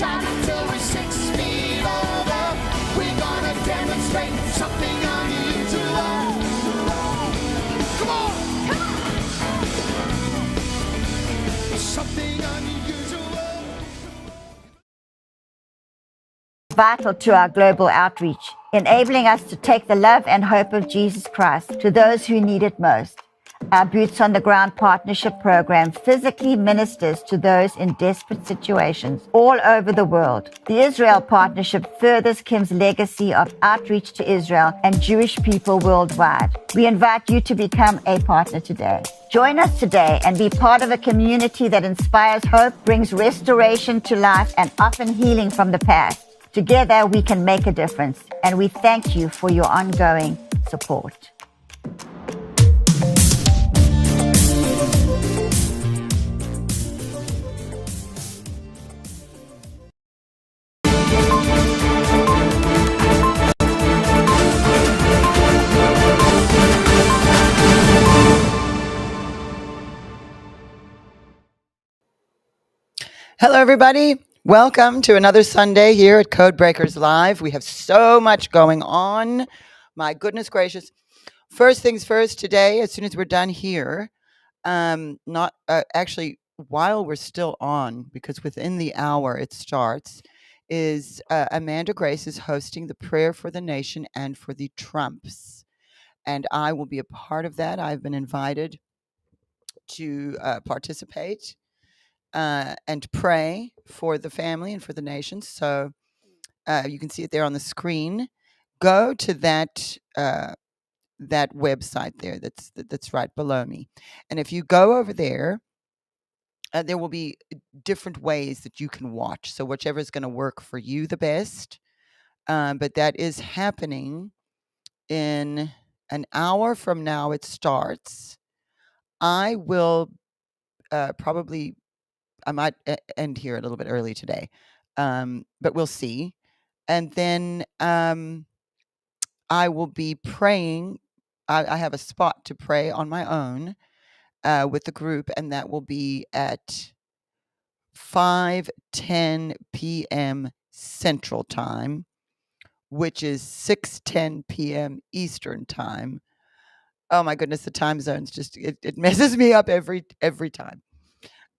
shout until we're 6 feet over. We're gonna demonstrate something unusual. Come on! Something unusual. Vital to our global outreach, enabling us to take the love and hope of Jesus Christ to those who need it most. Our Boots on the Ground Partnership Program physically ministers to those in desperate situations all over the world. The Israel Partnership furthers Kim's legacy of outreach to Israel and Jewish people worldwide. We invite you to become a partner today. Join us today and be part of a community that inspires hope, brings restoration to life, and often healing from the past. Together, we can make a difference, and we thank you for your ongoing support. Hello, everybody. Welcome to another Sunday here at Codebreakers Live. We have so much going on. My goodness gracious. First things first today, as soon as we're done here, actually while we're still on, because within the hour it starts, is Amanda Grace is hosting the Prayer for the Nation and for the Trumps. And I will be a part of that. I've been invited to participate and pray for the family and for the nation. So you can see it there on the screen. Go to that website there. That's right below me. And if you go over there, there will be different ways that you can watch. So whichever is going to work for you the best. But that is happening in an hour from now. It starts. I will probably. I might end here a little bit early today, but we'll see. And then I will be praying. I have a spot to pray on my own with the group, and that will be at 5:10 p.m. Central Time, which is 6:10 p.m. Eastern Time. Oh my goodness, the time zones just it messes me up every time.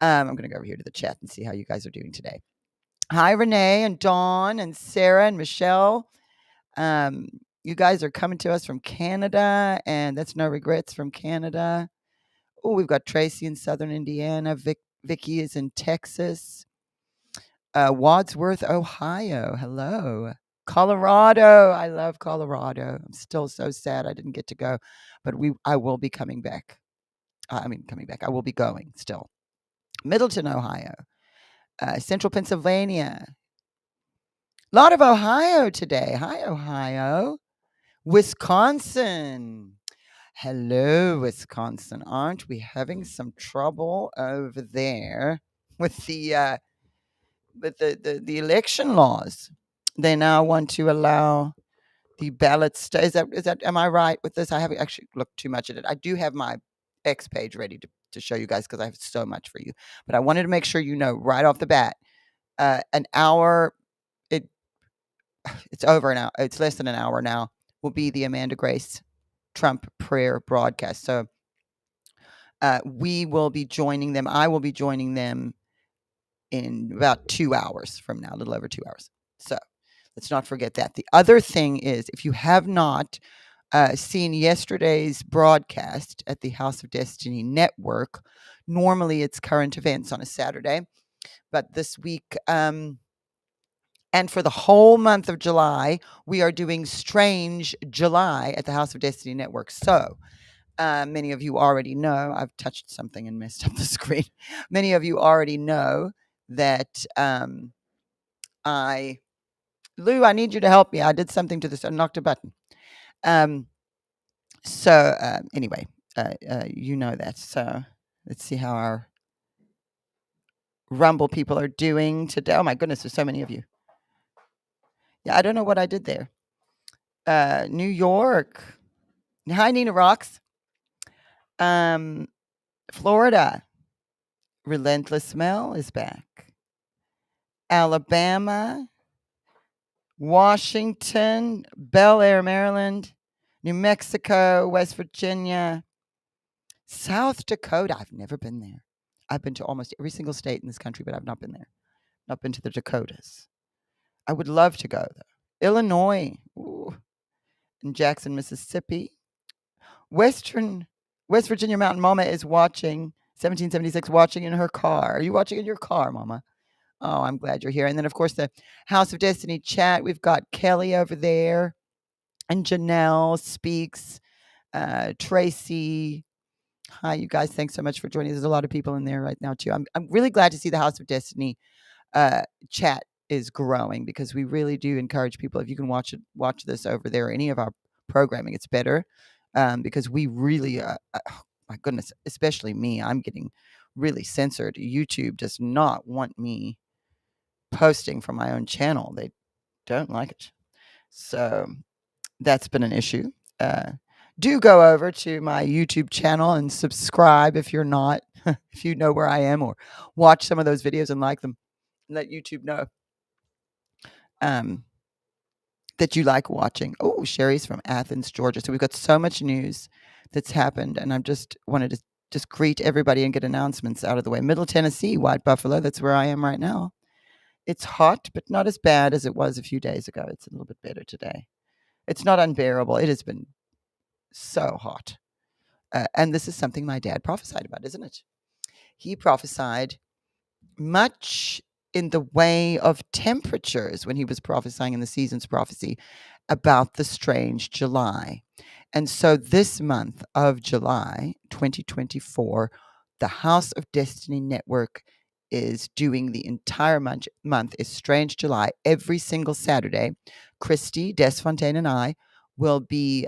I'm going to go over here to the chat and see how you guys are doing today. Hi, Renee and Dawn and Sarah and Michelle. You guys are coming to us from Canada, and that's No Regrets from Canada. Oh, we've got Tracy in Southern Indiana. Vicky is in Texas. Wadsworth, Ohio. Hello. Colorado. I love Colorado. I'm still so sad I didn't get to go, but I will be coming back. I will be going still. Middleton, Ohio. Central Pennsylvania. A lot of Ohio today. Hi, Ohio. Wisconsin. Hello, Wisconsin. Aren't we having some trouble over there with the election laws? They now want to allow the ballots. Is that? Am I right with this? I haven't actually looked too much at it. I do have my X page ready to show you guys because I have so much for you. But I wanted to make sure you know right off the bat. An hour. It's over now. It's less than an hour now. Will be the Amanda Grace Trump prayer broadcast. So we will be joining them. I will be joining them in about 2 hours from now, a little over 2 hours. So let's not forget that. The other thing is, if you have not seen yesterday's broadcast at the House of Destiny Network, normally it's current events on a Saturday, but this week, and for the whole month of July, we are doing Strange July at the House of Destiny Network. So many of you already know, I've touched something and messed up the screen. Many of you already know that Lou, I need you to help me. I did something to this. I knocked a button. Anyway, you know that. So let's see how our Rumble people are doing today. Oh my goodness, there's so many of you. Yeah, I don't know what I did there. New York. Hi, Nina Rocks. Florida. Relentless Smell is back. Alabama, Washington, Bel Air, Maryland, New Mexico, West Virginia, South Dakota. I've never been there. I've been to almost every single state in this country, but I've not been there. Not been to the Dakotas. I would love to go though. Illinois, ooh, and Jackson, Mississippi. West Virginia Mountain Mama is watching 1776, watching in her car. Are you watching in your car, Mama? Oh, I'm glad you're here. And then, of course, the House of Destiny chat. We've got Kelly over there, and Janelle speaks. Tracy. Hi, you guys. Thanks so much for joining. There's a lot of people in there right now, too. I'm really glad to see the House of Destiny chat is growing, because we really do encourage people, if you can watch this over there, or any of our programming, it's better, because we really, oh my goodness, especially me, I'm getting really censored. YouTube does not want me posting from my own channel. They don't like it. So that's been an issue. Do go over to my YouTube channel and subscribe if you're not, if you know where I am, or watch some of those videos and like them. Let YouTube know that you like watching. Oh, Sherry's from Athens, Georgia. So we've got so much news that's happened, and I just wanted to just greet everybody and get announcements out of the way. Middle Tennessee, White Buffalo, that's where I am right now. It's hot, but not as bad as it was a few days ago. It's a little bit better today. It's not unbearable. It has been so hot. And this is something my dad prophesied about, isn't it? He prophesied much in the way of temperatures when he was prophesying in the season's prophecy about the strange July. And so this month of July 2024, the House of Destiny Network is doing the entire month is Strange July. Every single Saturday, Christy Desfontaine and I will be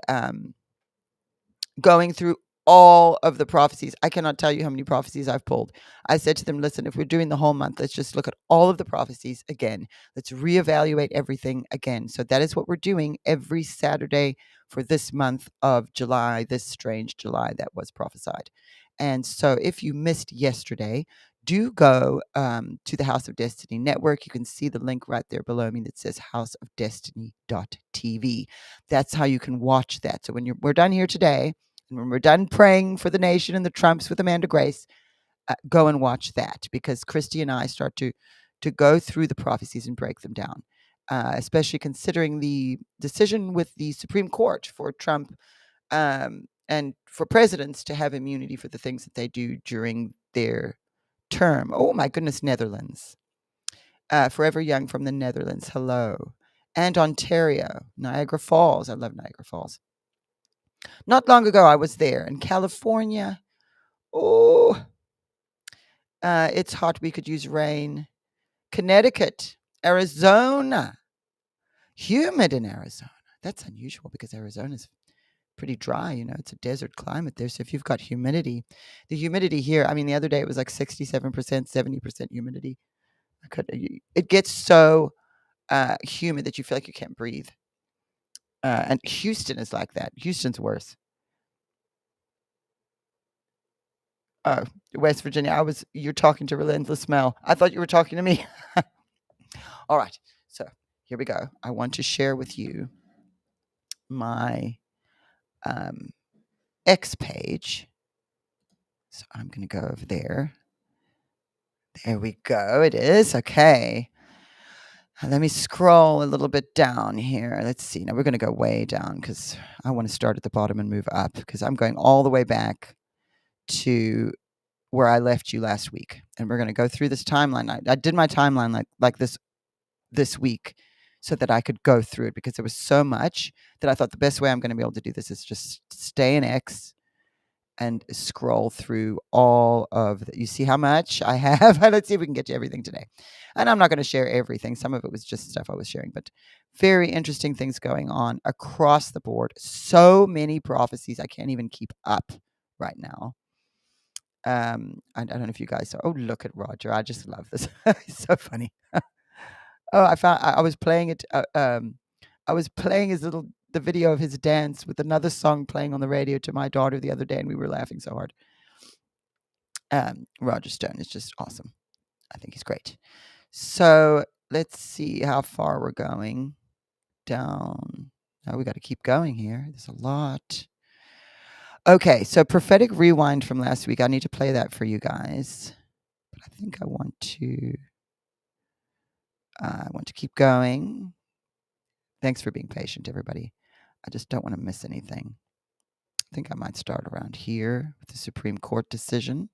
going through all of the prophecies. I cannot tell you how many prophecies I've pulled. I said to them, listen, if we're doing the whole month, let's just look at all of the prophecies again. Let's reevaluate everything again. So that is what we're doing every Saturday for this month of July, this strange July that was prophesied. And so if you missed yesterday, do go to the House of Destiny Network. You can see the link right there below me that says houseofdestiny.tv. That's how you can watch that. So when we're done here today, and when we're done praying for the nation and the Trumps with Amanda Grace, go and watch that, because Christy and I start to go through the prophecies and break them down, especially considering the decision with the Supreme Court for Trump and for presidents to have immunity for the things that they do during their term. Oh, my goodness, Netherlands. Forever Young from the Netherlands. Hello. And Ontario, Niagara Falls. I love Niagara Falls. Not long ago, I was there in California. Oh, it's hot. We could use rain. Connecticut, Arizona. Humid in Arizona. That's unusual, because Arizona's pretty dry. It's a desert climate there. So if you've got humidity, the humidity here, I mean, the other day it was like 67%, 70% humidity. It gets so humid that you feel like you can't breathe. And Houston is like that. Houston's worse. Oh, West Virginia. You're talking to Relentless Mel. I thought you were talking to me. All right. So here we go. I want to share with you my X page. So I'm going to go over there. There we go. It is. Okay. Let me scroll a little bit down here. Let's see. Now we're going to go way down, because I want to start at the bottom and move up, because I'm going all the way back to where I left you last week. And we're going to go through this timeline. I did my timeline like this week so that I could go through it, because there was so much that I thought the best way I'm going to be able to do this is just stay in X and scroll through all of the, you see how much I have? Let's see if we can get to everything today. And I'm not going to share everything. Some of it was just stuff I was sharing, but very interesting things going on across the board. So many prophecies. I can't even keep up right now. I don't know if you guys saw. Oh, look at Roger. I just love this. It's so funny. I was playing it. I was playing the video of his dance with another song playing on the radio to my daughter the other day, and we were laughing so hard. Roger Stone is just awesome. I think he's great. So let's see how far we're going down. Oh, we got to keep going here. There's a lot. Okay, so prophetic rewind from last week. I need to play that for you guys. But I think I want to keep going. Thanks for being patient, everybody. I just don't want to miss anything. I think I might start around here with the Supreme Court decision.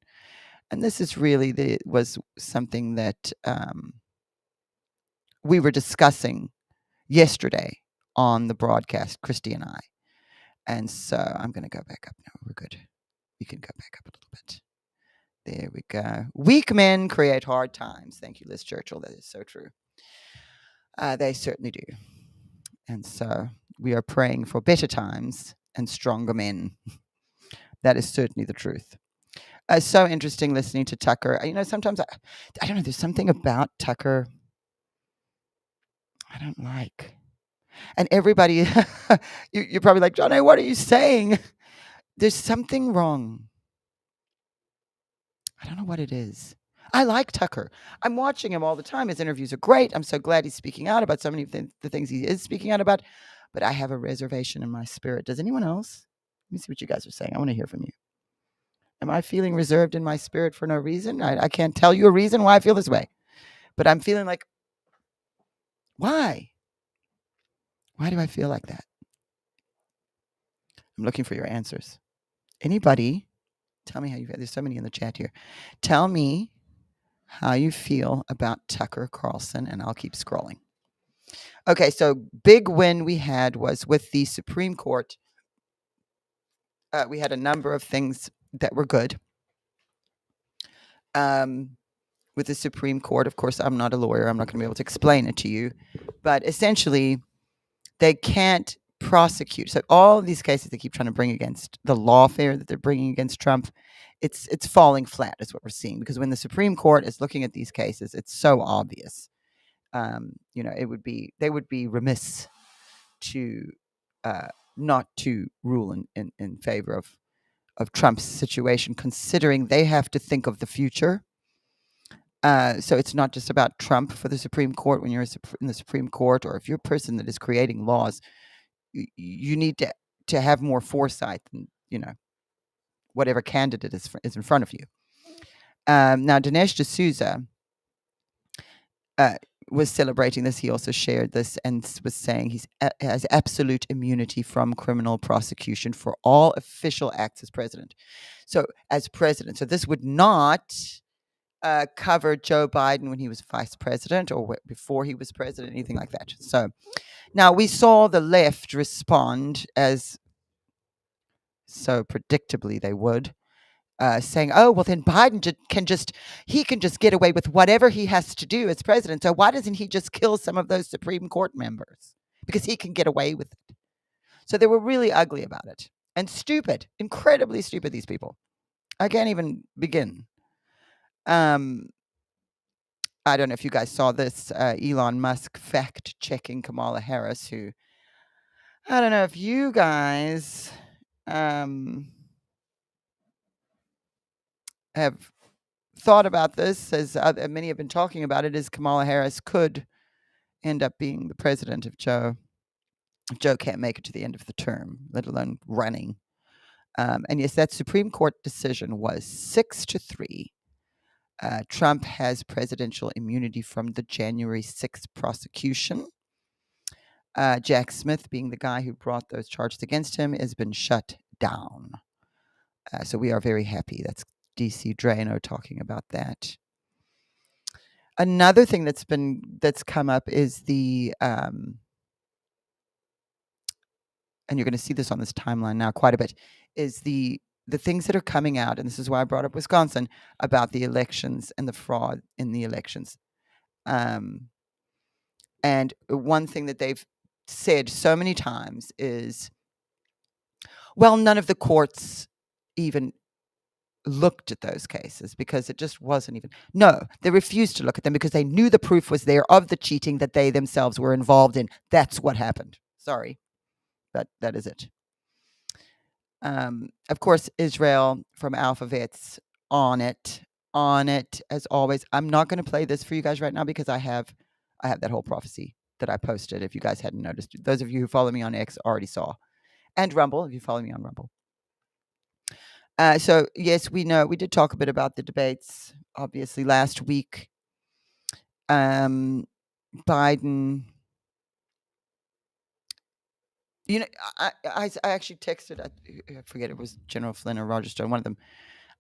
And this is really was something that we were discussing yesterday on the broadcast, Christy and I. And so I'm going to go back up now. We're good. We can go back up a little bit. There we go. Weak men create hard times. Thank you, Liz Churchill. That is so true. They certainly do. And so we are praying for better times and stronger men. That is certainly the truth. So interesting listening to Tucker. Sometimes I don't know. There's something about Tucker I don't like. And everybody, you're probably like, Johnny, what are you saying? There's something wrong. I don't know what it is. I like Tucker. I'm watching him all the time. His interviews are great. I'm so glad he's speaking out about so many of the things he is speaking out about. But I have a reservation in my spirit. Does anyone else? Let me see what you guys are saying. I want to hear from you. Am I feeling reserved in my spirit for no reason? I can't tell you a reason why I feel this way. But I'm feeling like, why? Why do I feel like that? I'm looking for your answers. Anybody? Tell me how you feel. There's so many in the chat here. Tell me how you feel about Tucker Carlson, and I'll keep scrolling. Okay, so big win we had was with the Supreme Court. We had a number of things that were good. With the Supreme Court, of course, I'm not a lawyer. I'm not going to be able to explain it to you. But essentially, they can't prosecute. So all of these cases they keep trying to bring against the lawfare that they're bringing against Trump, it's falling flat is what we're seeing. Because when the Supreme Court is looking at these cases, it's so obvious. They would be remiss to not to rule in favor of Trump's situation, considering they have to think of the future. So it's not just about Trump for the Supreme Court. When you're in the Supreme Court, or if you're a person that is creating laws, you need to have more foresight than whatever candidate is in front of you. Now, Dinesh D'Souza was celebrating this. He also shared this and was saying he has absolute immunity from criminal prosecution for all official acts as president. So this would not cover Joe Biden when he was vice president or before he was president, anything like that. So now we saw the left respond, as so predictably they would, saying, oh, well, then Biden can just get away with whatever he has to do as president. So why doesn't he just kill some of those Supreme Court members? Because he can get away with it. So they were really ugly about it. And stupid, incredibly stupid, these people. I can't even begin. I don't know if you guys saw this, Elon Musk fact-checking Kamala Harris, who, I don't know if you guys have thought about this, as many have been talking about it, is Kamala Harris could end up being the president if Joe can't make it to the end of the term, let alone running. And yes, that Supreme Court decision was 6-3. Trump has presidential immunity from the January 6th prosecution. Jack Smith, being the guy who brought those charges against him, has been shut down. So we are very happy. That's DC Drano talking about that. Another thing that's come up is the and you're going to see this on this timeline now quite a bit, is the things that are coming out, and this is why I brought up Wisconsin, about the elections and the fraud in the elections. And one thing that they've said so many times is, well, none of the courts even looked at those cases because it just wasn't even. No, they refused to look at them because they knew the proof was there of the cheating that they themselves were involved in. That's what happened. Sorry, but that is it. Of course, Israel from Alphavets on it as always. I'm not going to play this for you guys right now because I have I have that whole prophecy that I posted. If you guys hadn't noticed, those of you who follow me on X already saw, and Rumble, if you follow me on Rumble. So yes, we know we did talk a bit about the debates. Obviously, last week, Biden. You know, I actually texted. I forget it was General Flynn or Roger Stone. One of them.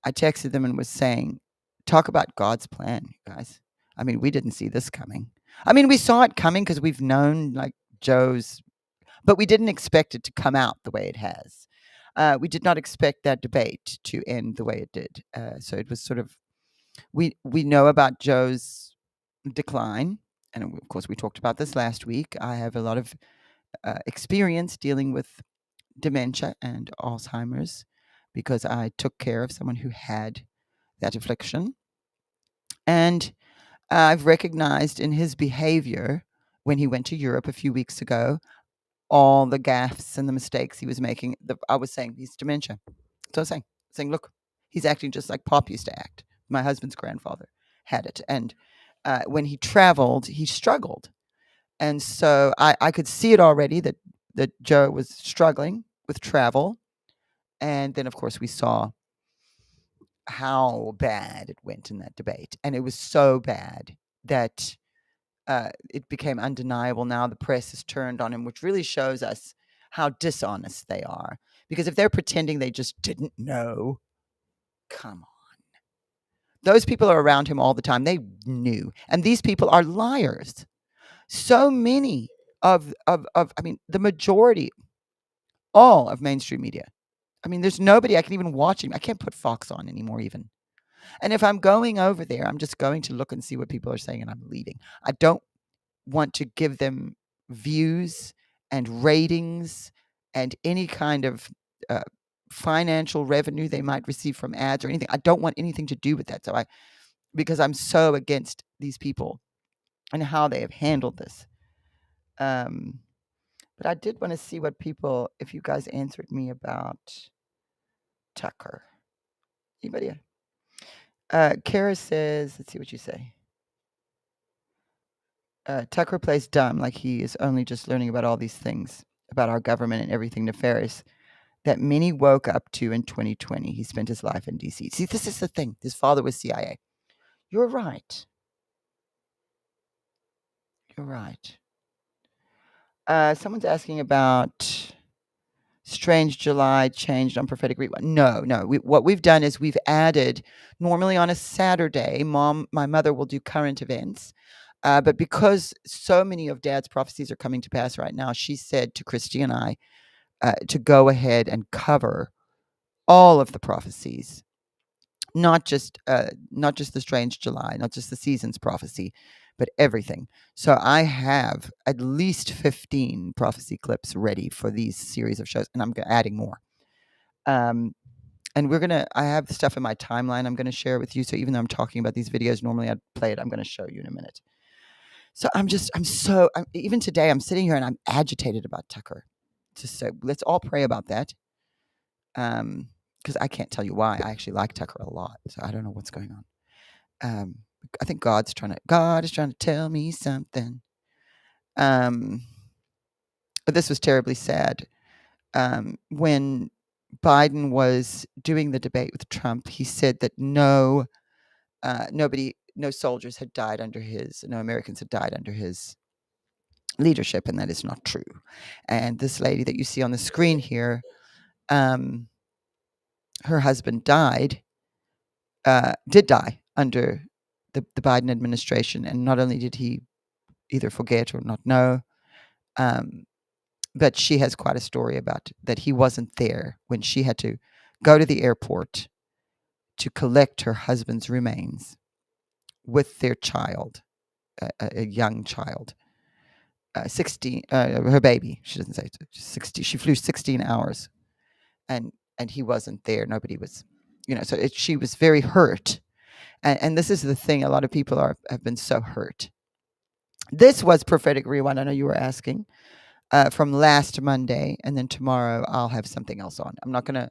I texted them and was saying, "Talk about God's plan, guys. I mean, we didn't see this coming. I mean, we saw it coming because we've known like Joe's, but we didn't expect it to come out the way it has. We did not expect that debate to end the way it did. So it was sort of we know about Joe's decline, and of course we talked about this last week. I have a lot of experience dealing with dementia and Alzheimer's because I took care of someone who had that affliction, and I've recognized in his behavior when he went to Europe a few weeks ago all the gaffes and the mistakes he was making. I was saying he's dementia. So I was saying, look, he's acting just like Pop used to act. My husband's grandfather had it, and when he traveled, he struggled, and so I could see it already that Joe was struggling with travel, and then of course we saw how bad it went in that debate, and it was so bad that it became undeniable. Now the press is turned on him, which really shows us how dishonest they are. Because if they're pretending they just didn't know, come on. Those people are around him all the time. They knew. And these people are liars. So many of I mean, the majority, all of mainstream media. I mean, there's nobody I can even watch him. I can't put Fox on anymore even. And if I'm going over there, I'm just going to look and see what people are saying and I'm leaving. I don't want to give them views and ratings and any kind of financial revenue they might receive from ads or anything. I don't want anything to do with that. So because I'm so against these people and how they have handled this. But I did want to see what people, if you guys answered me about Tucker. Anybody? Kara says, let's see what you say. Tucker plays dumb, like he is only just learning about all these things about our government and everything nefarious that many woke up to in 2020. He spent his life in D.C. See, this is the thing. His father was CIA. You're right. You're right. Someone's asking about Strange July changed on Prophetic Rewind. No. What we've done is we've added, normally on a Saturday, my mother will do current events. But because so many of Dad's prophecies are coming to pass right now, she said to Christy and I to go ahead and cover all of the prophecies, not just the Strange July, not just the season's prophecy, but everything. So I have at least 15 prophecy clips ready for these series of shows, and I'm adding more. And I have stuff in my timeline I'm going to share with you. So even though I'm talking about these videos, normally I'd play it, I'm going to show you in a minute. So even today, I'm sitting here and I'm agitated about Tucker. So let's all pray about that. Because I can't tell you why. I actually like Tucker a lot. So I don't know what's going on. I think God is trying to tell me something. But this was terribly sad. When Biden was doing the debate with Trump, he said that no soldiers had died no Americans had died under his leadership, and that is not true. And this lady that you see on the screen here, her husband did die under the Biden administration, and not only did he either forget or not know, but she has quite a story about that he wasn't there when she had to go to the airport to collect her husband's remains with their child, a young child. 16, her baby. She doesn't say 60. She flew 16 hours, and he wasn't there. Nobody was, So she was very hurt, and this is the thing. A lot of people have been so hurt. This was Prophetic Rewind. I know you were asking from last Monday, and then tomorrow I'll have something else on.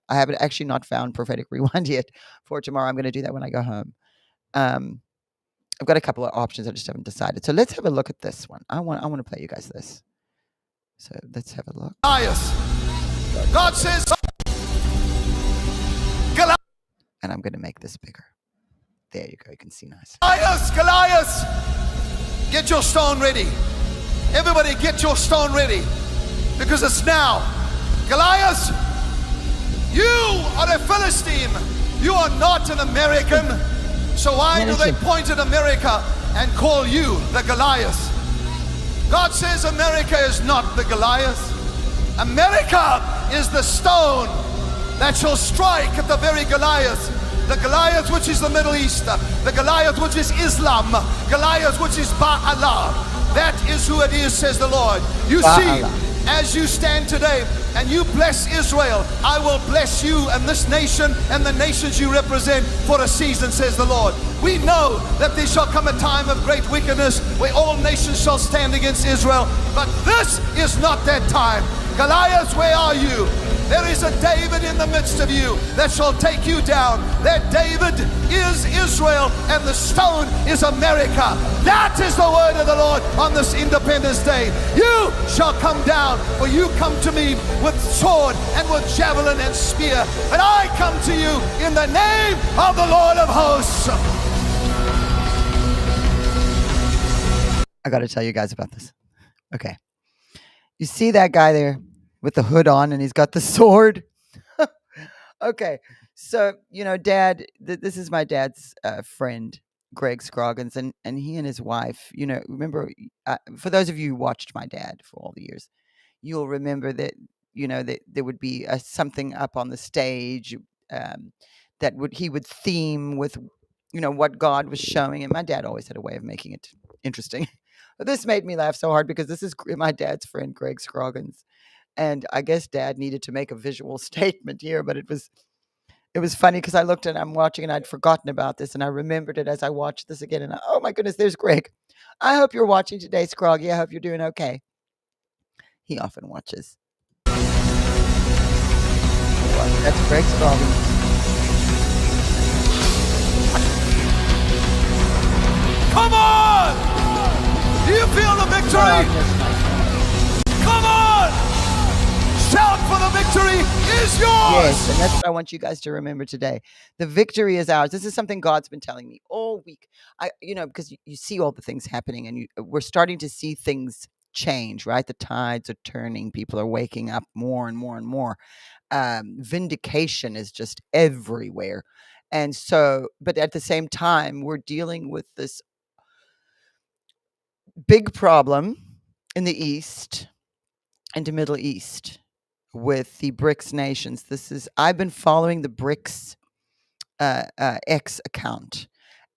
I haven't actually not found Prophetic Rewind yet for tomorrow. I'm gonna do that when I go home. I've got a couple of options. I just haven't decided. So let's have a look at this one. I want to play you guys this. So let's have a look. Goliath. God says, Goliath, And I'm going to make this bigger. There you go. You can see nice. Goliath, get your stone ready. Everybody get your stone ready, because it's now. Goliath, you are a Philistine. You are not an American. So why do they point at America and call you the Goliath? God says America is not the Goliath. America is the stone that shall strike at the very Goliath. The Goliath which is the Middle East, the Goliath which is Islam, Goliath which is Ba'alah. That is who it is, says the Lord. You see, as you stand today and you bless Israel, I will bless you and this nation and the nations you represent for a season, says the Lord. We know that there shall come a time of great wickedness where all nations shall stand against Israel, but this is not that time. Goliath, where are you? There is a David in the midst of you that shall take you down. That David is Israel and the stone is America. That is the word of the Lord on this Independence Day. You shall come down, for you come to me with sword and with javelin and spear. And I come to you in the name of the Lord of hosts. I got to tell you guys about this. Okay. You see that guy there with the hood on and he's got the sword? Okay. So, Dad, this is my dad's friend, Greg Scroggins, and he and his wife, remember, for those of you who watched my dad for all the years, you'll remember that, that there would be something up on the stage that he would theme with, what God was showing. And my dad always had a way of making it interesting. But this made me laugh so hard because this is my dad's friend, Greg Scroggins. And I guess Dad needed to make a visual statement here, but it was funny because I looked and I'm watching and I'd forgotten about this and I remembered it as I watched this again. And oh my goodness, there's Greg. I hope you're watching today, Scroggy. I hope you're doing okay. He often watches. That's Greg Scroggins. Come on! Do you feel the victory? Come on! Shout for the victory is yours! Yes, and that's what I want you guys to remember today. The victory is ours. This is something God's been telling me all week. Because you see all the things happening and we're starting to see things change, right? The tides are turning. People are waking up more and more and more. Vindication is just everywhere. And so, but at the same time, we're dealing with this big problem in the East and the Middle East with the BRICS nations. I've been following the BRICS X account.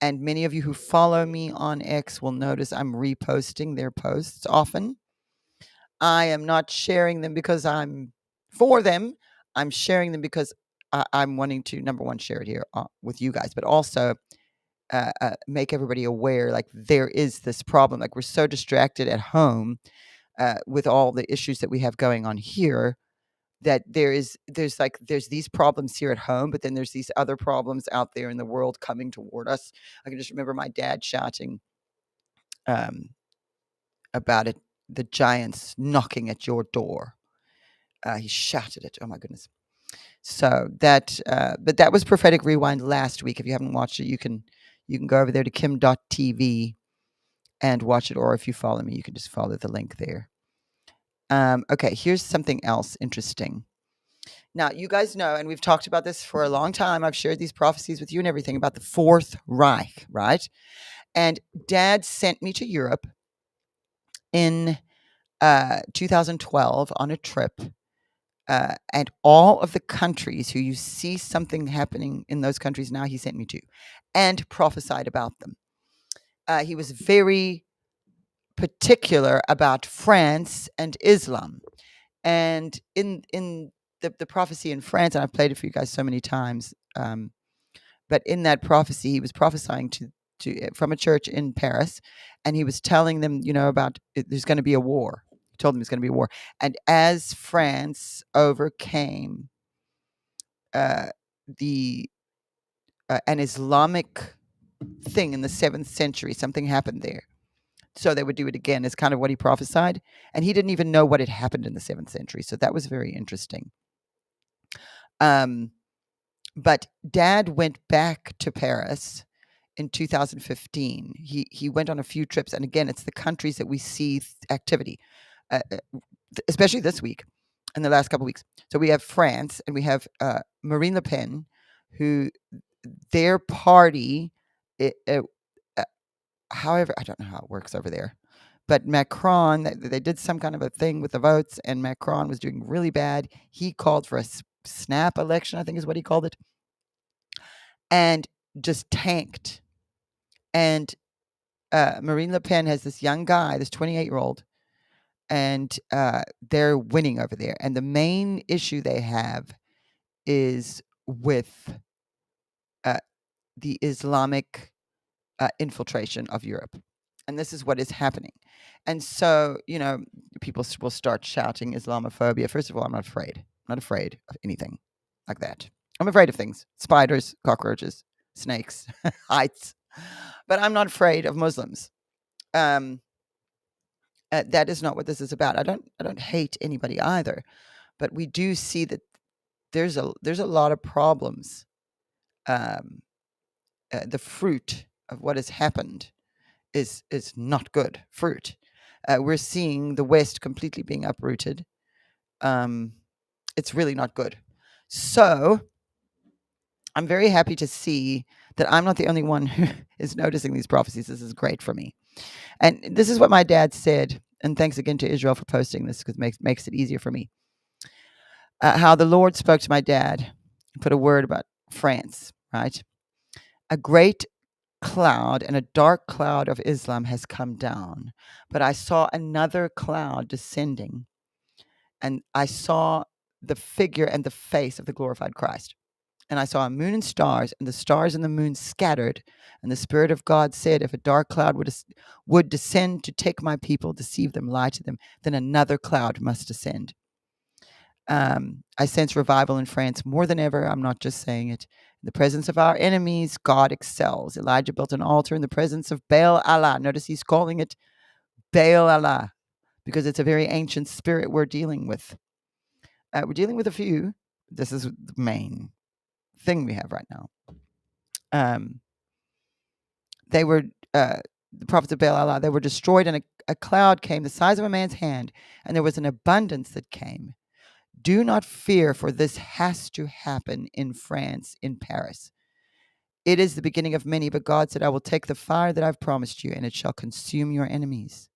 And many of you who follow me on X will notice I'm reposting their posts often. I am not sharing them because I'm for them. I'm sharing them because I'm wanting to, number one, share it here with you guys, but also make everybody aware, like there is this problem. Like we're so distracted at home with all the issues that we have going on here, that there's these problems here at home, but then there's these other problems out there in the world coming toward us. I can just remember my dad shouting about it, the giants knocking at your door. He shouted it. Oh my goodness. So that, but that was Prophetic Rewind last week. If you haven't watched it, you can go over there to kim.tv and watch it. Or if you follow me, you can just follow the link there. Okay, here's something else interesting. Now, you guys know, and we've talked about this for a long time. I've shared these prophecies with you and everything about the Fourth Reich, right? And Dad sent me to Europe in 2012 on a trip. And all of the countries who you see something happening in those countries now, he sent me to and prophesied about them. He was very particular about France and Islam. And in the prophecy in France, and I've played it for you guys so many times, but in that prophecy, he was prophesying to from a church in Paris, and he was telling them, about there's going to be a war. He told them there's going to be a war. And as France overcame an Islamic thing in the 7th century. Something happened there. So they would do it again, is kind of what he prophesied. And he didn't even know what had happened in the 7th century. So that was very interesting. But Dad went back to Paris in 2015. He went on a few trips. And again, it's the countries that we see activity, especially this week, in the last couple of weeks. So we have France and we have Marine Le Pen, who their party, however, I don't know how it works over there, but Macron, they did some kind of a thing with the votes, and Macron was doing really bad. He called for a snap election, I think is what he called it, and just tanked. And Marine Le Pen has this young guy, this 28-year-old, and they're winning over there. And the main issue they have is with the Islamic infiltration of Europe. And this is what is happening. And so, people will start shouting Islamophobia. First of all, I'm not afraid. I'm not afraid of anything like that. I'm afraid of things: spiders, cockroaches, snakes, heights. But I'm not afraid of Muslims. That is not what this is about. I don't hate anybody either, but we do see that there's a lot of problems. The fruit of what has happened is not good fruit. We're seeing the West completely being uprooted. It's really not good. So I'm very happy to see that I'm not the only one who is noticing these prophecies. This is great for me. And this is what my dad said. And thanks again to Israel for posting this, because it makes it easier for me. How the Lord spoke to my dad and put a word about France, right? A great cloud and a dark cloud of Islam has come down, but I saw another cloud descending, and I saw the figure and the face of the glorified Christ. And I saw a moon and stars, and the stars and the moon scattered. And the Spirit of God said, if a dark cloud would descend to take my people, deceive them, lie to them, then another cloud must descend. I sense revival in France more than ever. I'm not just saying it. In the presence of our enemies, God excels. Elijah built an altar in the presence of Baal Allah. Notice he's calling it Baal Allah, because it's a very ancient spirit we're dealing with. We're dealing with a few. This is the main thing we have right now. They were the prophets of Baal Allah. They were destroyed, and a cloud came the size of a man's hand, and there was an abundance that came. Do not fear, for this has to happen in France, in Paris. It is the beginning of many, but God said, I will take the fire that I've promised you, and it shall consume your enemies.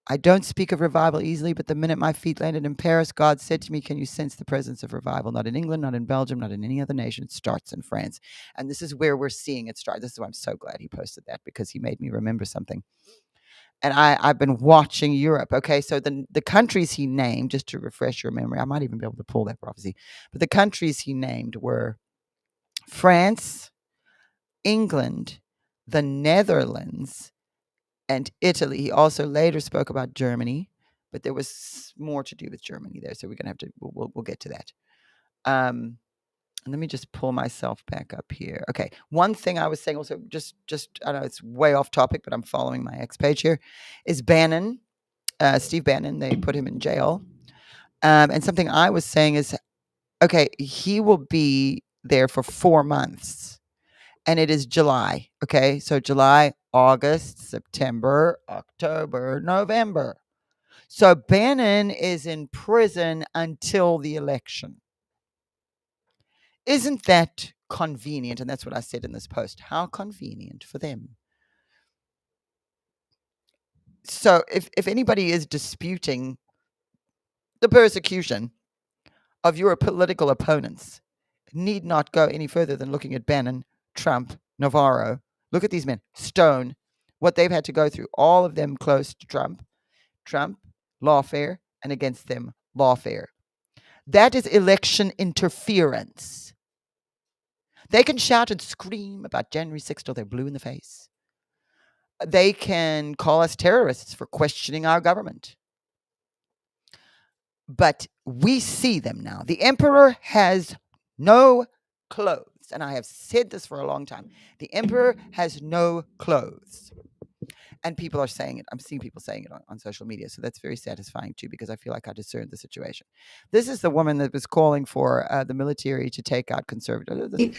I don't speak of revival easily, but the minute my feet landed in Paris, God said to me, can you sense the presence of revival? Not in England, not in Belgium, not in any other nation. It starts in France. And this is where we're seeing it start. This is why I'm so glad he posted that, because he made me remember something. And I've been watching Europe. Okay, so the countries he named, just to refresh your memory, I might even be able to pull that prophecy, but the countries he named were France, England, the Netherlands, and Italy. He also later spoke about Germany, but there was more to do with Germany there, so we're gonna have to we'll get to that. Let me just pull myself back up here. Okay, one thing I was saying also, just I know it's way off topic, but I'm following my X page here, is Bannon, Steve Bannon. They put him in jail, and something I was saying is, okay, he will be there for 4 months, and it is July. Okay, so July, August, September, October, November. So Bannon is in prison until the election. Isn't that convenient? And that's what I said in this post. How convenient for them. So if anybody is disputing the persecution of your political opponents, need not go any further than looking at Bannon, Trump, Navarro. Look at these men. Stone, what they've had to go through. All of them close to Trump. Trump, lawfare, and against them, lawfare. That is election interference. They can shout and scream about January 6th till they're blue in the face. They can call us terrorists for questioning our government. But we see them now. The emperor has no clothes. clothes. And I have said this for a long time. The emperor has no clothes. And people are saying it. I'm seeing people saying it on social media. So that's very satisfying too, because I feel like I discerned the situation. This is the woman that was calling for the military to take out conservatives.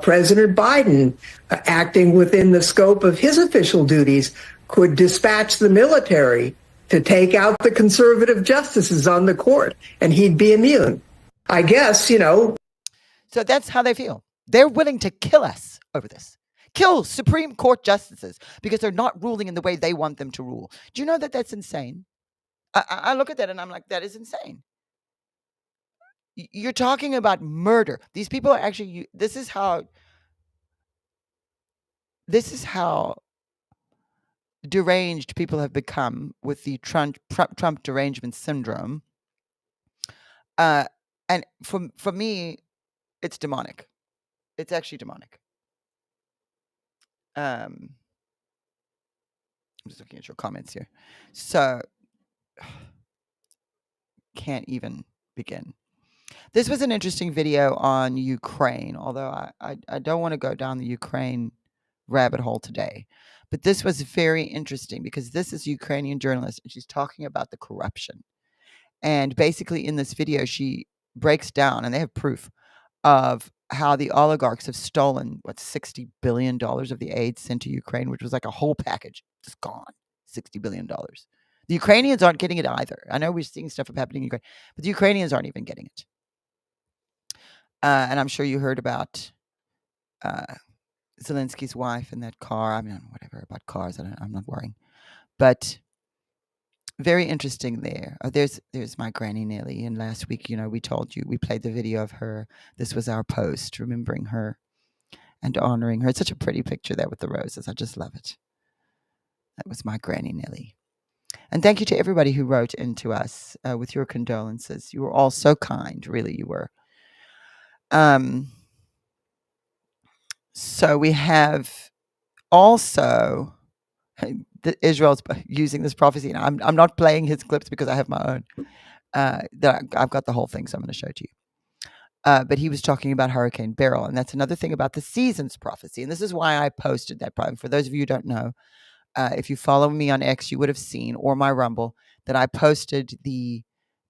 President Biden, acting within the scope of his official duties, could dispatch the military to take out the conservative justices on the court, and he'd be immune. I guess, So that's how they feel. They're willing to kill us over this. Kill Supreme Court justices because they're not ruling in the way they want them to rule. Do you know that that's insane? I look at that and I'm like, that is insane. You're talking about murder. These people are actually, this is how deranged people have become with the Trump derangement syndrome. And for me, it's demonic. It's actually demonic. I'm just looking at your comments here. So can't even begin. This was an interesting video on Ukraine, although I don't want to go down the Ukraine rabbit hole today. But this was very interesting because this is a Ukrainian journalist and she's talking about the corruption. And basically in this video, she breaks down, and they have proof of how the oligarchs have stolen, $60 billion of the aid sent to Ukraine, which was like a whole package, just gone, $60 billion. The Ukrainians aren't getting it either. I know we're seeing stuff happening in Ukraine, but the Ukrainians aren't even getting it. And I'm sure you heard about Zelensky's wife in that car. I mean, whatever about cars, I'm not worrying. But very interesting there. There's my Granny Nelly. And last week, we told you, we played the video of her. This was our post, remembering her and honoring her. It's such a pretty picture there with the roses. I just love it. That was my Granny Nelly. And thank you to everybody who wrote into us with your condolences. You were all so kind. Really, you were. So we have also Israel's using this prophecy. And I'm not playing his clips because I have my own. I've got the whole thing, so I'm going to show it to you. But he was talking about Hurricane Beryl, and that's another thing about the seasons prophecy. And this is why I posted that. Probably for those of you who don't know, if you follow me on X, you would have seen, or my Rumble, that I posted the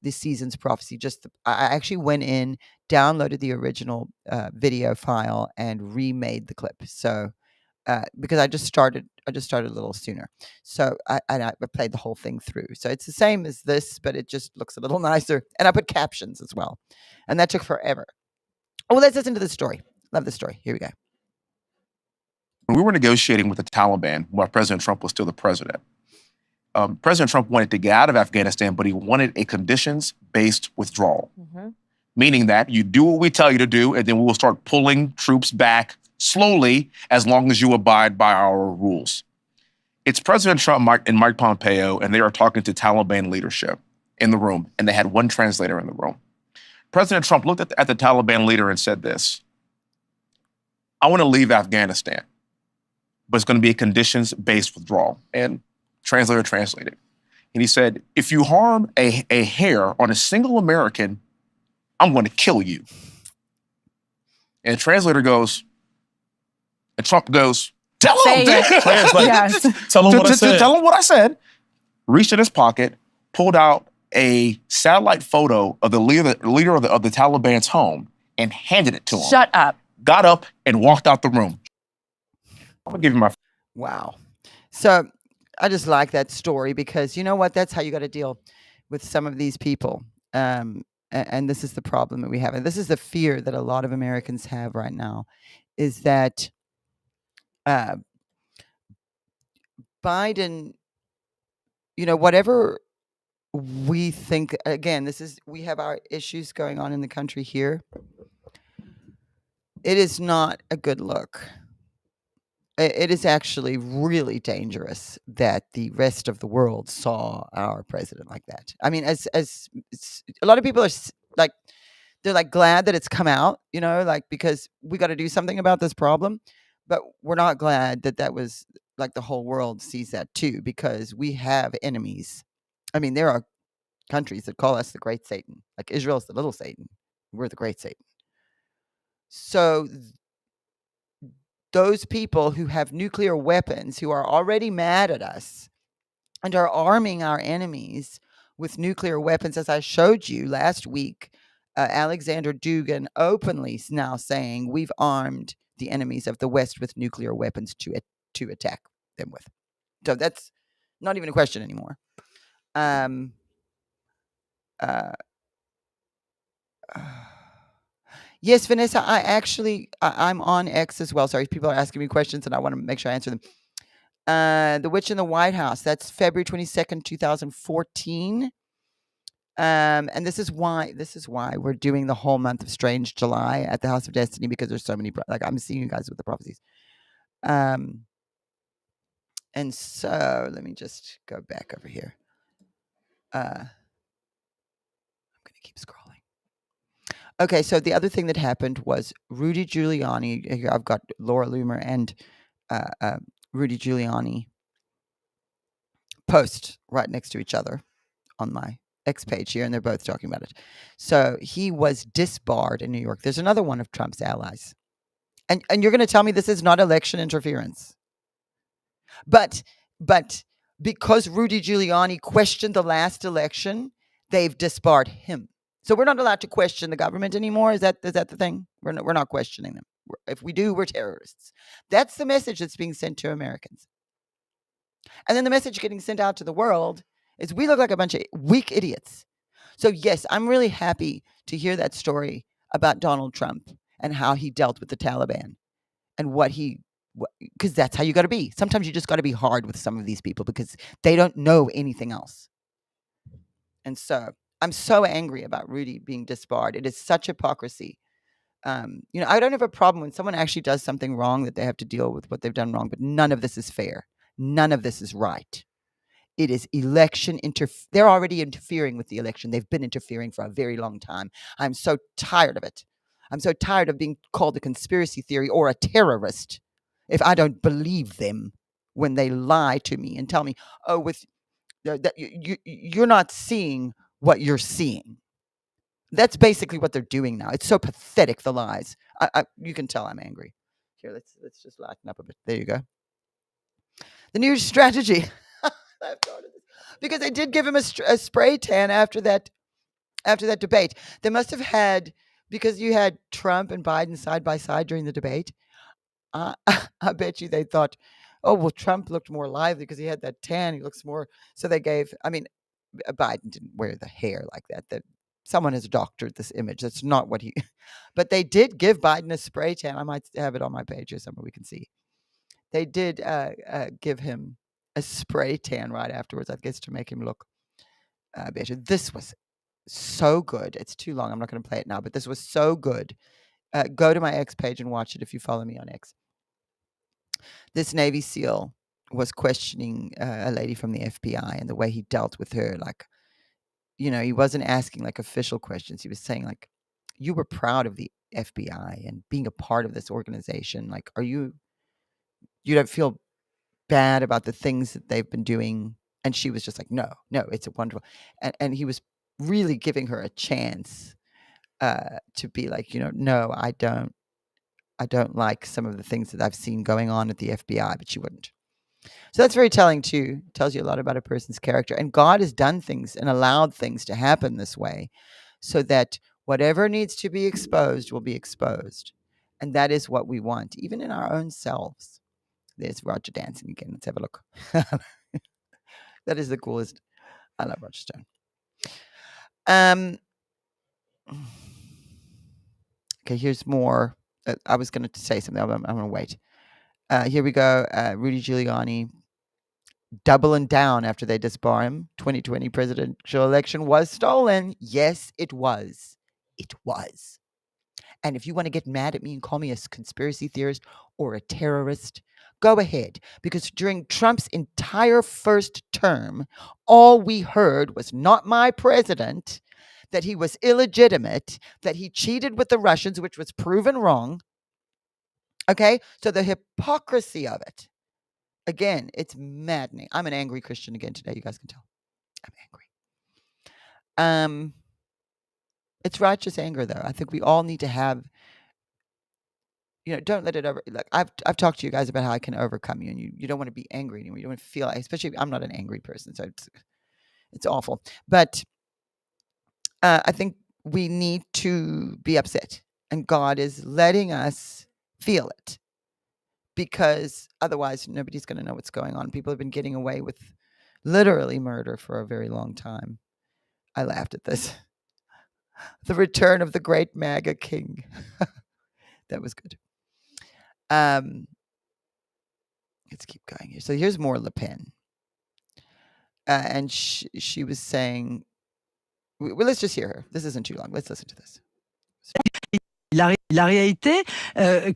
seasons prophecy. I actually went in, downloaded the original video file, and remade the clip. So because I just started a little sooner, so I played the whole thing through. So it's the same as this, but it just looks a little nicer, and I put captions as well, and that took forever. Oh, let's listen to the story. Love the story. Here we go. When we were negotiating with the Taliban while President Trump was still the president, President Trump wanted to get out of Afghanistan, but he wanted a conditions-based withdrawal, meaning that you do what we tell you to do, and then we will start pulling troops back slowly as long as you abide by our rules. It's President Trump and Mike Pompeo, and they are talking to Taliban leadership in the room, and they had one translator in the room. President Trump looked at the Taliban leader and said this: "I want to leave Afghanistan, but it's going to be a conditions-based withdrawal." And translator translated. And he said, "If you harm a hair on a single American, I'm going to kill you." And the translator goes, and Trump goes, "Tell him, translate. Yes. Tell him what I said. Tell him what I said." Reached in his pocket, pulled out a satellite photo of the leader of the Taliban's home and handed it to him. Shut up. Got up and walked out the room. I'm going to give you my... Wow. So I just like that story because you know what? That's how you got to deal with some of these people. And this is the problem that we have. And this is the fear that a lot of Americans have right now, is that Biden, whatever we think, again, we have our issues going on in the country here. It is not a good look. It is actually really dangerous that the rest of the world saw our president like that. I mean, as a lot of people are like, they're like glad that it's come out, because we got to do something about this problem. But we're not glad that was like the whole world sees that too, because we have enemies. I mean, there are countries that call us the great Satan. Like Israel's the little Satan. We're the great Satan. So those people who have nuclear weapons, who are already mad at us and are arming our enemies with nuclear weapons, as I showed you last week, Alexander Dugin openly now saying we've armed the enemies of the West with nuclear weapons to attack them with. So that's not even a question anymore. Yes, Vanessa, I'm on X as well. Sorry, people are asking me questions and I want to make sure I answer them. The Witch in the White House, that's February 22nd, 2014. And this is why we're doing the whole month of Strange July at the House of Destiny, because there's so many, I'm seeing you guys with the prophecies. And so let me just go back over here. I'm going to keep scrolling. Okay, so the other thing that happened was Rudy Giuliani. Here I've got Laura Loomer and Rudy Giuliani post right next to each other on my X page here, and they're both talking about it. So he was disbarred in New York. There's another one of Trump's allies. And you're going to tell me this is not election interference. But because Rudy Giuliani questioned the last election, they've disbarred him. So we're not allowed to question the government anymore. Is that the thing? We're not questioning them. If we do, we're terrorists. That's the message that's being sent to Americans. And then the message getting sent out to the world is we look like a bunch of weak idiots. So yes, I'm really happy to hear that story about Donald Trump and how he dealt with the Taliban and because that's how you got to be. Sometimes you just got to be hard with some of these people because they don't know anything else. And so I'm so angry about Rudy being disbarred. It is such hypocrisy. I don't have a problem when someone actually does something wrong that they have to deal with what they've done wrong, but none of this is fair. None of this is right. It is election they're already interfering with the election. They've been interfering for a very long time. I'm so tired of it. I'm so tired of being called a conspiracy theory or a terrorist if I don't believe them when they lie to me and tell me, oh, you're not seeing what you're seeing. That's basically what they're doing now. It's so pathetic, the lies. You can tell I'm angry. Here, let's just lighten up a bit. There you go. The new strategy. I've thought of this. Because they did give him a spray tan after that debate. They must have had, because you had Trump and Biden side by side during the debate. I bet you they thought, oh, well, Trump looked more lively because he had that tan. He looks more. So they Biden didn't wear the hair like that. Someone has doctored this image. That's not what but they did give Biden a spray tan. I might have it on my page or somewhere we can see. They did give him a spray tan right afterwards, I guess, to make him look better. This was so good. It's too long. I'm not going to play it now, but this was so good. Go to my X page and watch it if you follow me on X. This Navy SEAL was questioning a lady from the FBI and the way he dealt with her. Like, he wasn't asking like official questions. He was saying like, you were proud of the FBI and being a part of this organization. Like, you don't feel bad about the things that they've been doing? And she was just like, no, it's a wonderful. And he was really giving her a chance to be like, no, I don't like some of the things that I've seen going on at the FBI, but she wouldn't. So that's very telling too. It tells you a lot about a person's character. And God has done things and allowed things to happen this way so that whatever needs to be exposed will be exposed. And that is what we want, even in our own selves. There's Roger dancing again. Let's have a look. That is the coolest. I love Roger Stone. Okay, here's more. I was going to say something. I'm going to wait. Here we go. Rudy Giuliani doubling down after they disbar him. 2020 presidential election was stolen. Yes, it was. It was. And if you want to get mad at me and call me a conspiracy theorist or a terrorist, go ahead. Because during Trump's entire first term, all we heard was not my president, that he was illegitimate, that he cheated with the Russians, which was proven wrong. Okay? So the hypocrisy of it. Again, it's maddening. I'm an angry Christian again today. You guys can tell. I'm angry. It's righteous anger, though. I think we all need to have don't let it over. Like I've talked to you guys about how I can overcome you, and you don't want to be angry anymore. You don't want to feel, especially I'm not an angry person, so it's awful. But I think we need to be upset, and God is letting us feel it, because otherwise nobody's going to know what's going on. People have been getting away with literally murder for a very long time. I laughed at this. The return of the great MAGA king. That was good. Let's keep going here. So here's more Le Pen. And she was saying, well, let's just hear her. This isn't too long. Let's listen to this. La réalité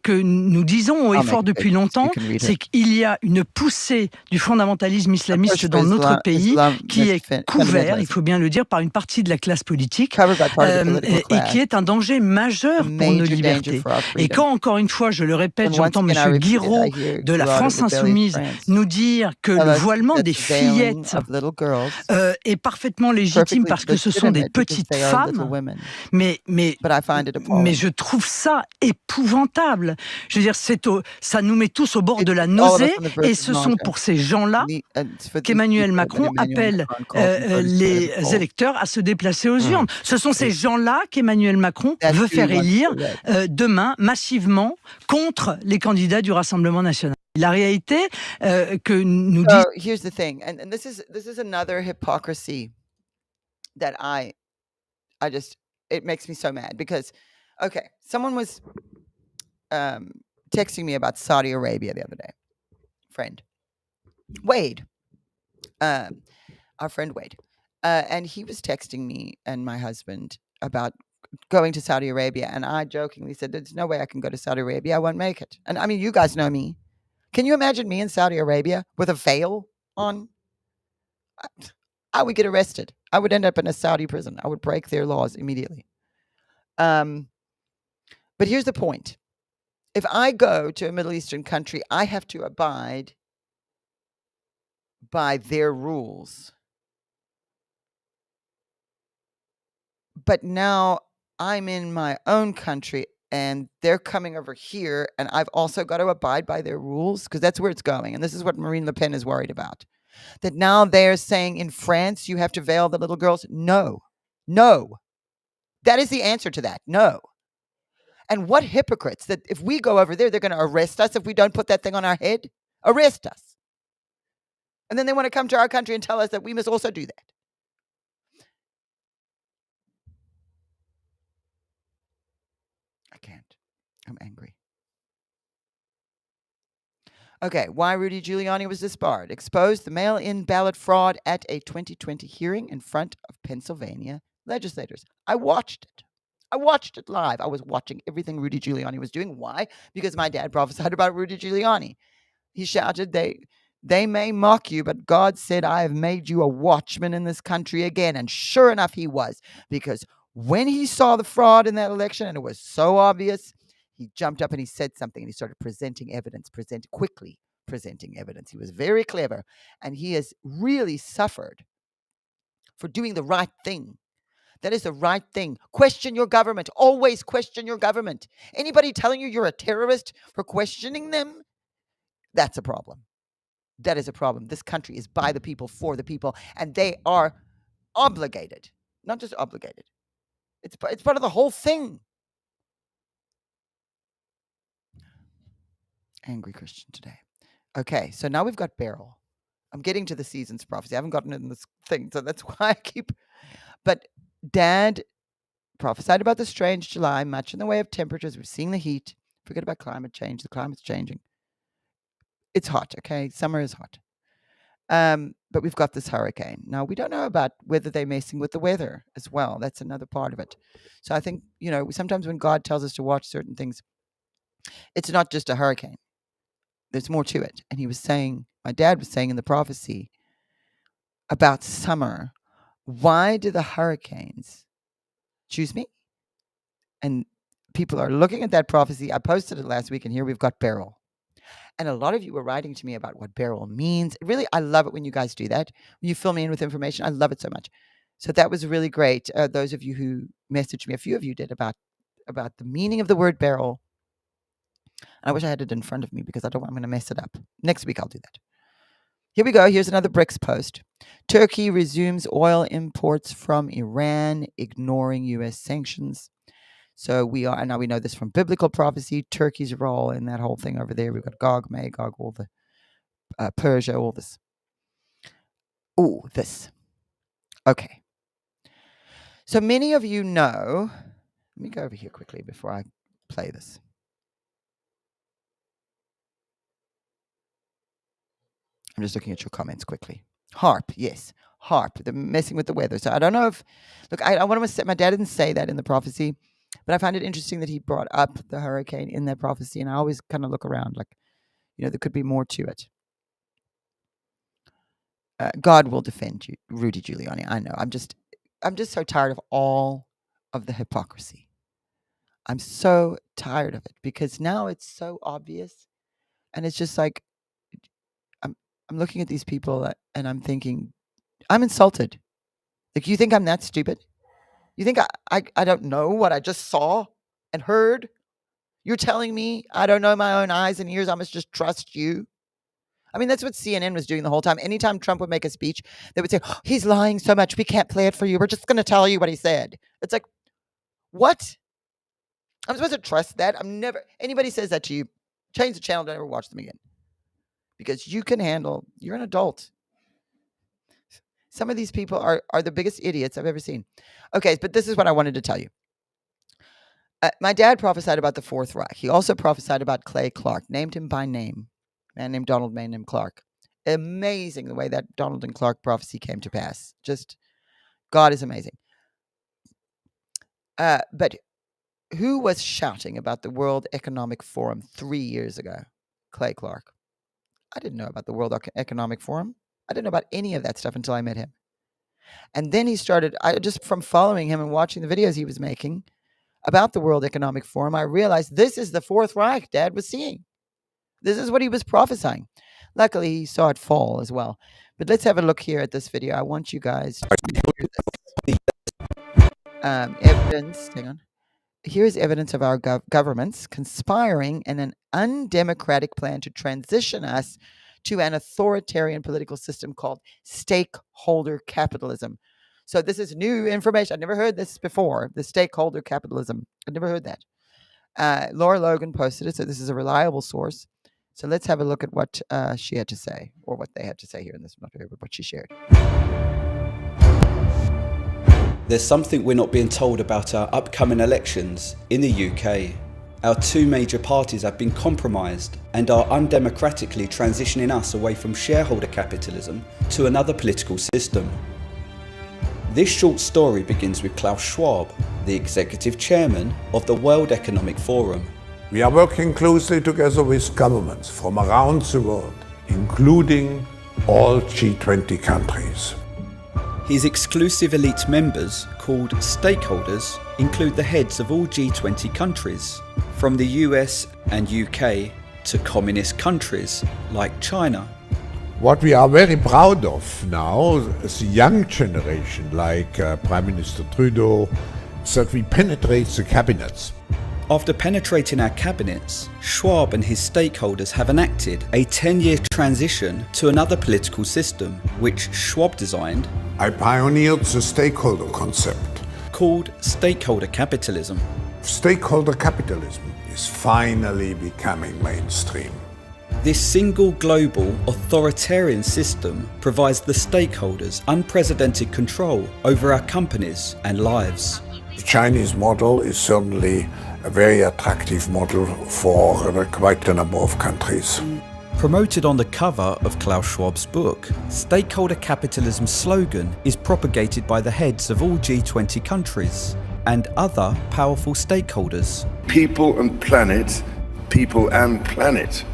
que nous disons haut et fort depuis longtemps, c'est qu'il y a une poussée du fondamentalisme islamiste dans notre pays qui est couvert, il faut bien le dire, par une partie de la classe politique et qui est un danger majeur pour nos libertés. Et quand, encore une fois, je le répète, j'entends M. Guiraud de la France Insoumise nous dire que le voilement des fillettes est parfaitement légitime parce que ce sont des petites femmes, mais je trouve ça épouvantable. Je veux dire, ça nous met tous au bord de la nausée, et ce sont pour ces gens-là qu'Emmanuel Macron appelle les électeurs à se déplacer aux urnes. Ce sont ces gens-là qu'Emmanuel Macron veut faire élire demain massivement contre les candidats du Rassemblement national. La réalité que nous disons... Here's the thing, and this is another hypocrisy that it makes me so mad, because okay, someone was texting me about Saudi Arabia the other day. Friend. Wade. Our friend Wade. And he was texting me and my husband about going to Saudi Arabia. And I jokingly said, there's no way I can go to Saudi Arabia. I won't make it. And I mean, you guys know me. Can you imagine me in Saudi Arabia with a veil on? I would get arrested. I would end up in a Saudi prison. I would break their laws immediately. But here's the point. If I go to a Middle Eastern country, I have to abide by their rules. But now I'm in my own country and they're coming over here, and I've also got to abide by their rules, because that's where it's going. And this is what Marine Le Pen is worried about. That now they're saying in France, you have to veil the little girls. No. That is the answer to that. No. And what hypocrites that if we go over there, they're going to arrest us if we don't put that thing on our head? Arrest us. And then they want to come to our country and tell us that we must also do that. I can't. I'm angry. Okay, why Rudy Giuliani was disbarred. Exposed the mail-in ballot fraud at a 2020 hearing in front of Pennsylvania legislators. I watched it live. I was watching everything Rudy Giuliani was doing. Why? Because my dad prophesied about Rudy Giuliani. He shouted, they may mock you, but God said, I have made you a watchman in this country again. And sure enough, he was. Because when he saw the fraud in that election, and it was so obvious, he jumped up and he said something, and he started presenting evidence. He was very clever. And he has really suffered for doing the right thing. That is the right thing. Question your government. Always question your government. Anybody telling you you're a terrorist for questioning them? That's a problem. That is a problem. This country is by the people, for the people, and they are obligated. Not just obligated. It's part of the whole thing. Angry Christian today. Okay, so now we've got Beryl. I'm getting to the season's prophecy. I haven't gotten in this thing, so that's why I keep... But Dad prophesied about the strange July, much in the way of temperatures. We're seeing the heat. Forget about climate change. The climate's changing. It's hot, okay? Summer is hot. But we've got this hurricane. Now, we don't know about whether they're messing with the weather as well. That's another part of it. So I think, sometimes when God tells us to watch certain things, it's not just a hurricane. There's more to it. And my dad was saying in the prophecy about summer, why do the hurricanes choose me? And people are looking at that prophecy. I posted it last week, and here we've got Beryl. And a lot of you were writing to me about what Beryl means. Really, I love it when you guys do that. When you fill me in with information, I love it so much. So that was really great. Those of you who messaged me, a few of you did, about the meaning of the word Beryl. I wish I had it in front of me because I'm going to mess it up. Next week, I'll do that. Here we go. Here's another BRICS post. Turkey resumes oil imports from Iran, ignoring U.S. sanctions. So now we know this from biblical prophecy, Turkey's role in that whole thing over there. We've got Gog, Magog, all the Persia, all this. Ooh, this. Okay. So many of you know, let me go over here quickly before I play this. I'm just looking at your comments quickly. HAARP, yes. HAARP, they're messing with the weather. So I don't know if, look, I want to say, my dad didn't say that in the prophecy, but I find it interesting that he brought up the hurricane in that prophecy. And I always kind of look around like, there could be more to it. God will defend you, Rudy Giuliani. I know. I'm just so tired of all of the hypocrisy. I'm so tired of it because now it's so obvious. And it's just like, I'm looking at these people and I'm thinking, I'm insulted. Like, you think I'm that stupid? You think I don't know what I just saw and heard? You're telling me I don't know my own eyes and ears. I must just trust you. I mean, that's what CNN was doing the whole time. Anytime Trump would make a speech, they would say, oh, he's lying so much. We can't play it for you. We're just going to tell you what he said. It's like, what? I'm supposed to trust that? Anybody says that to you, change the channel, don't ever watch them again. Because you're an adult. Some of these people are the biggest idiots I've ever seen. Okay, but this is what I wanted to tell you. My dad prophesied about the Fourth Reich. He also prophesied about Clay Clark, named him by name. A man named Donald May named Clark. Amazing the way that Donald and Clark prophecy came to pass. Just, God is amazing. But who was shouting about the World Economic Forum 3 years ago? Clay Clark. I didn't know about the World Economic Forum. I didn't know about any of that stuff until I met him. And then he started, just from following him and watching the videos he was making about the World Economic Forum, I realized this is the Fourth Reich Dad was seeing. This is what he was prophesying. Luckily, he saw it fall as well. But let's have a look here at this video. I want you guys to hear this. Evidence, hang on. Here's evidence of our governments conspiring in an undemocratic plan to transition us to an authoritarian political system called stakeholder capitalism. So this is new information. I've never heard this before, the stakeholder capitalism. I've never heard that. Laura Logan posted it, so this is a reliable source. So let's have a look at what she had to say, or what they had to say here in this, not here, but what she shared. There's something we're not being told about our upcoming elections in the UK. Our two major parties have been compromised and are undemocratically transitioning us away from shareholder capitalism to another political system. This short story begins with Klaus Schwab, the executive chairman of the World Economic Forum. We are working closely together with governments from around the world, including all G20 countries. His exclusive elite members, called stakeholders, include the heads of all G20 countries, from the US and UK to communist countries like China. What we are very proud of now is the young generation, like Prime Minister Trudeau, that we penetrate the cabinets. After penetrating our cabinets, Schwab and his stakeholders have enacted a 10-year transition to another political system, which Schwab designed. I pioneered the stakeholder concept, called stakeholder capitalism. Stakeholder capitalism is finally becoming mainstream. This single global authoritarian system provides the stakeholders unprecedented control over our companies and lives. The Chinese model is certainly a very attractive model for quite a number of countries. Promoted on the cover of Klaus Schwab's book, stakeholder capitalism's slogan is propagated by the heads of all G20 countries and other powerful stakeholders. People and planet, people and planet.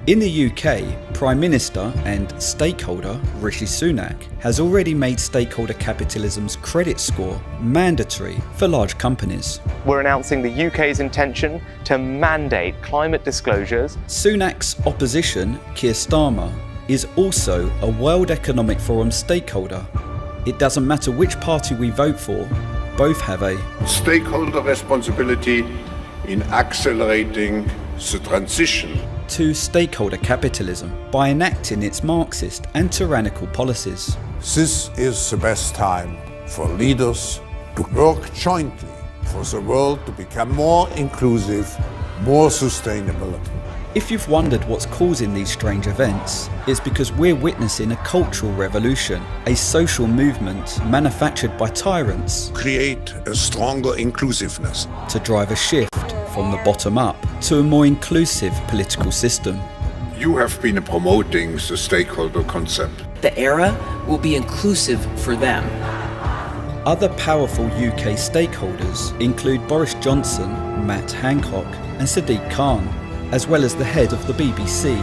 In the UK, Prime Minister and stakeholder Rishi Sunak has already made stakeholder capitalism's credit score mandatory for large companies. We're announcing the UK's intention to mandate climate disclosures. Sunak's opposition, Keir Starmer, is also a World Economic Forum stakeholder. It doesn't matter which party we vote for, both have a stakeholder responsibility in accelerating the transition to stakeholder capitalism by enacting its Marxist and tyrannical policies. This is the best time for leaders to work jointly for the world to become more inclusive, more sustainable. If you've wondered what's causing these strange events, it's because we're witnessing a cultural revolution, a social movement manufactured by tyrants Create a stronger inclusiveness. to drive a shift from the bottom up to a more inclusive political system. You have been promoting the stakeholder concept. The era will be inclusive for them. Other powerful UK stakeholders include Boris Johnson, Matt Hancock and Sadiq Khan, as well as the head of the BBC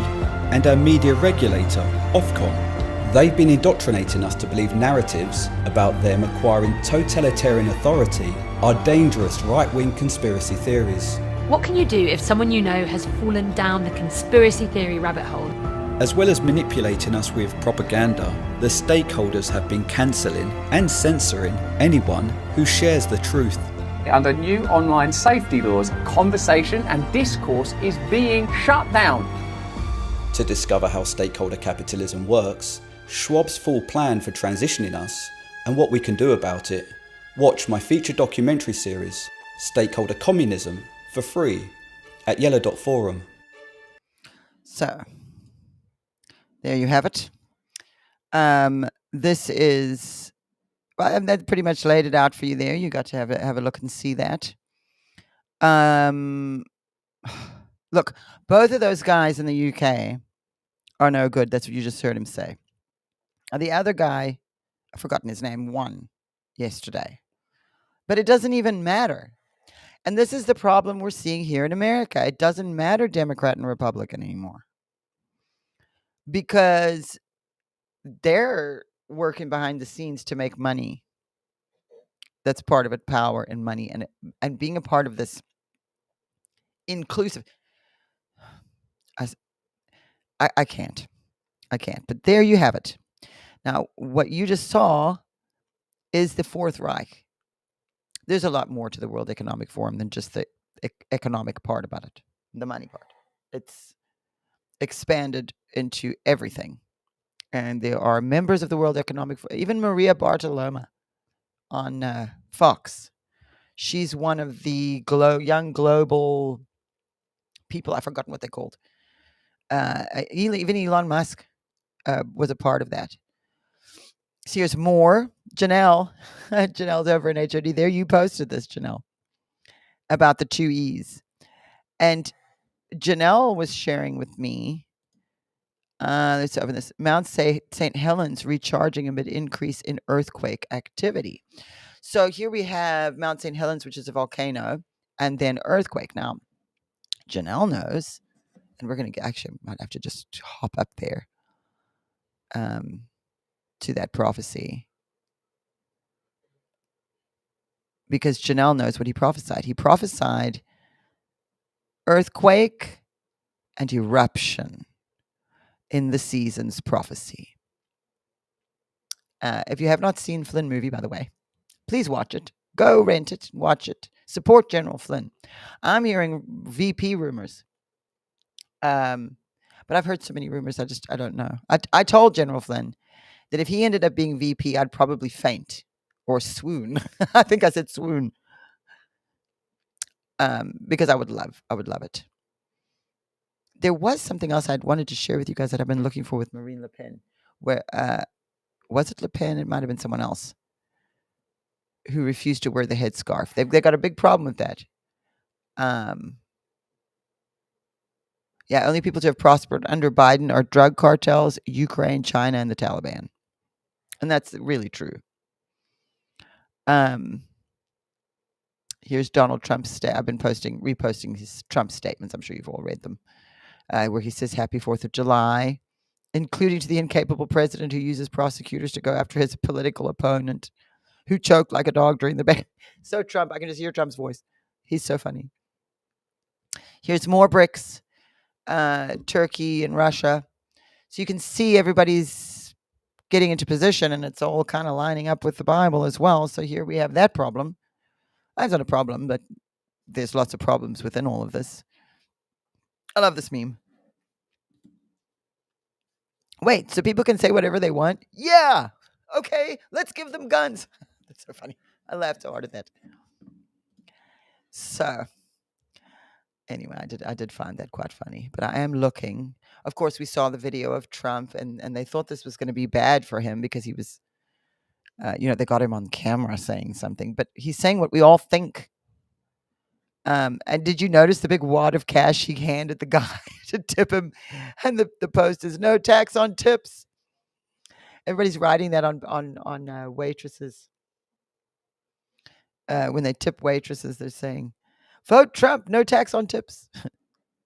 and our media regulator, Ofcom. They've been indoctrinating us to believe narratives about them acquiring totalitarian authority are dangerous right-wing conspiracy theories. What can you do if someone you know has fallen down the conspiracy theory rabbit hole? As well as manipulating us with propaganda, the stakeholders have been cancelling and censoring anyone who shares the truth. Under new online safety laws, conversation and discourse is being shut down. To discover how stakeholder capitalism works, Schwab's full plan for transitioning us, and what we can do about it, watch my feature documentary series, Stakeholder Communism, for free at yellow.forum. So, there you have it. This is, well, that pretty much laid it out for you there. You got to have a look and see that. Look, both of those guys in the UK are no good. That's what you just heard him say. The other guy, I've forgotten his name, won yesterday. But it doesn't even matter. And this is the problem we're seeing here in America. It doesn't matter Democrat and Republican anymore. Because they're working behind the scenes to make money. That's part of it, power and money. And being a part of this inclusive... I can't. But there you have it. Now, what you just saw is the Fourth Reich. There's a lot more to the World Economic Forum than just the economic part about it, the money part. It's expanded into everything. And there are members of the World Economic Forum, even Maria Bartiromo on Fox. She's one of the young global people. I've forgotten what they're called. Even Elon Musk was a part of that. So here's more. Janelle's over in HOD. There, you posted this, Janelle, about the 2 E's. And Janelle was sharing with me, let's open this, Mount St. Helens recharging amid increase in earthquake activity. So here we have Mount St. Helens, which is a volcano, and then earthquake. Now, Janelle knows, and we're going to actually might have to just hop up there to that prophecy. Because Janelle knows what he prophesied. He prophesied earthquake and eruption in the season's prophecy. If you have not seen Flynn movie, by the way, please watch it. Go rent it, watch it. Support General Flynn. I'm hearing VP rumors. But I've heard so many rumors, I don't know. I told General Flynn that if he ended up being VP, I'd probably faint or swoon. I think I said swoon. Because I would love it. There was something else I'd wanted to share with you guys that I've been looking for with Marine Le Pen. Where was it Le Pen? It might have been someone else who refused to wear the headscarf. They got a big problem with that. Yeah, only people to have prospered under Biden are drug cartels, Ukraine, China, and the Taliban. And that's really true. Here's Donald Trump's I've been reposting his Trump statements. I'm sure you've all read them. Where he says Happy 4th of July, including to the incapable president who uses prosecutors to go after his political opponent, who choked like a dog during the debate. So Trump, I can just hear Trump's voice. He's so funny. Here's more BRICS, Turkey and Russia. So you can see everybody's getting into position, and it's all kind of lining up with the Bible as well. So here we have that problem. That's not a problem, but there's lots of problems within all of this. I love this meme. Wait, so people can say whatever they want? Yeah. Okay, let's give them guns. That's so funny. I laughed so hard at that. So, anyway, I did find that quite funny. But I am looking. Of course, we saw the video of Trump, and they thought this was going to be bad for him because he was, they got him on camera saying something. But he's saying what we all think. And did you notice the big wad of cash he handed the guy to tip him? And the post is no tax on tips. Everybody's writing that on waitresses. When they tip waitresses, they're saying, vote Trump, no tax on tips.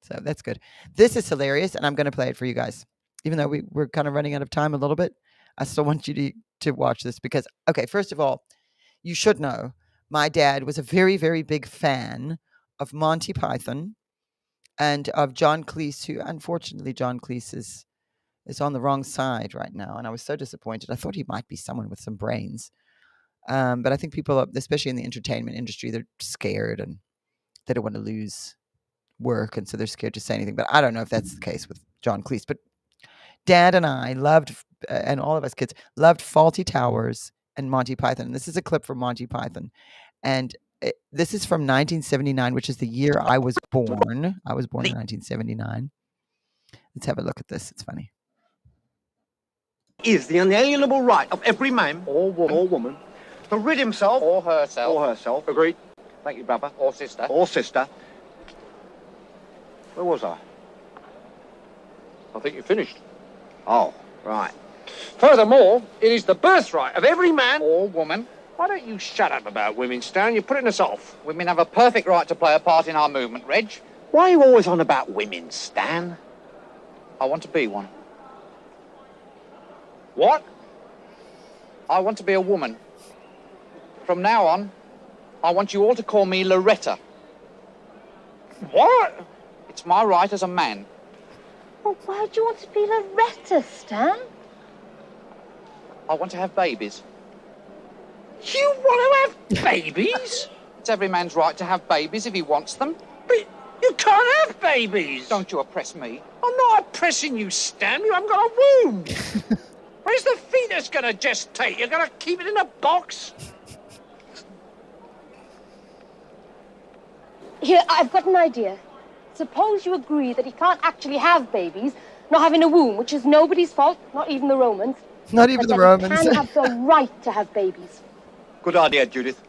So that's good. This is hilarious, and I'm going to play it for you guys. Even though we're kind of running out of time a little bit, I still want you to watch this because, okay, first of all, you should know my dad was a very, very big fan of Monty Python and of John Cleese, who unfortunately John Cleese is on the wrong side right now. And I was so disappointed. I thought he might be someone with some brains. But I think people, especially in the entertainment industry, they're scared and they don't want to lose work. And so they're scared to say anything. But I don't know if that's the case with John Cleese. But Dad and I loved, and all of us kids, loved Fawlty Towers and Monty Python. And this is a clip from Monty Python. And this is from 1979, which is the year I was born. I was born in 1979. Let's have a look at this. It's funny. Is the unalienable right of every man or woman to rid himself or herself. Agreed. Thank you, brother. Or sister. Where was I? I think you finished. Oh, right. Furthermore, it is the birthright of every man or woman. Why don't you shut up about women, Stan? You're putting us off. Women have a perfect right to play a part in our movement, Reg. Why are you always on about women, Stan? I want to be one. What? I want to be a woman. From now on, I want you all to call me Loretta. What? It's my right as a man. Well, why do you want to be Loretta, Stan? I want to have babies. You want to have babies? It's every man's right to have babies if he wants them. But you can't have babies. Don't you oppress me. I'm not oppressing you, Stan. You haven't got a womb. Where's the fetus going to gestate? You're going to keep it in a box? Here, I've got an idea. Suppose you agree that he can't actually have babies, not having a womb, which is nobody's fault, not even the Romans. Not even the Romans. He can have the right to have babies. Good idea, Judith.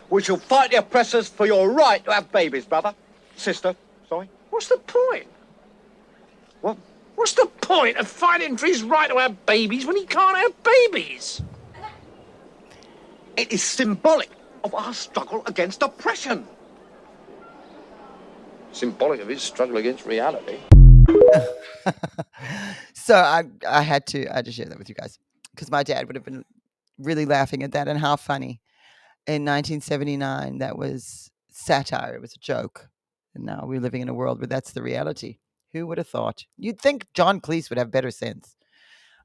We shall fight the oppressors for your right to have babies, brother. Sister, sorry. What's the point? What? What's the point of fighting for his right to have babies when he can't have babies? It is symbolic of our struggle against oppression. Symbolic of his struggle against reality. So I had to share that with you guys because my dad would have been really laughing at that and how funny. In 1979, that was satire. It was a joke. And now we're living in a world where that's the reality. Who would have thought? You'd think John Cleese would have better sense.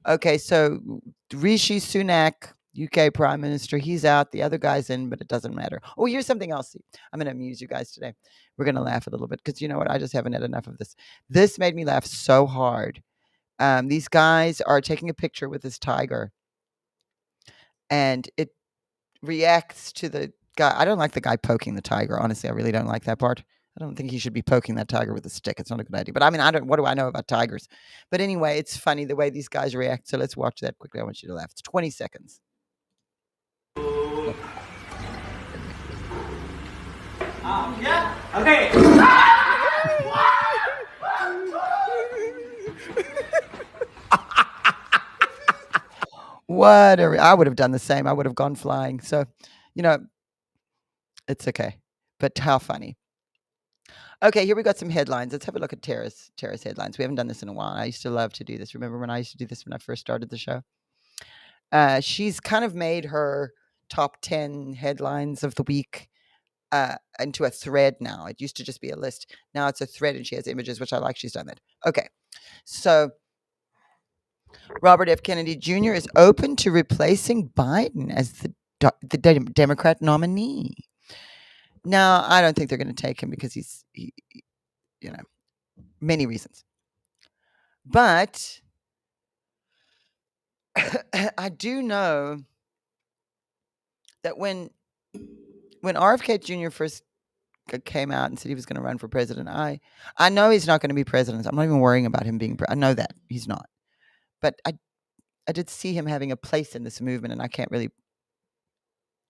Okay, so Rishi Sunak, UK Prime Minister, he's out. The other guy's in, but it doesn't matter. Oh, here's something else. I'm going to amuse you guys today. We're going to laugh a little bit because you know what? I just haven't had enough of this. This made me laugh so hard. These guys are taking a picture with this tiger. And it reacts to the guy. I don't like the guy poking the tiger. Honestly, I really don't like that part. I don't think he should be poking that tiger with a stick. It's not a good idea. But I mean, what do I know about tigers? But anyway, it's funny the way these guys react. So let's watch that quickly. I want you to laugh. It's 20 seconds. Yeah. Okay. Whatever. I would have done the same. I would have gone flying. So, it's okay. But how funny. Okay, here we got some headlines. Let's have a look at Tara's headlines. We haven't done this in a while. I used to love to do this. Remember when I used to do this when I first started the show? She's kind of made her top 10 headlines of the week into a thread now. It used to just be a list. Now it's a thread and she has images, which I like. She's done that. Okay, so Robert F. Kennedy Jr. is open to replacing Biden as the Democrat nominee. Now, I don't think they're going to take him because he's many reasons. But I do know that when RFK Jr. first came out and said he was going to run for president, I know he's not going to be president. I'm not even worrying about him being I know that he's not. But I did see him having a place in this movement, and I can't really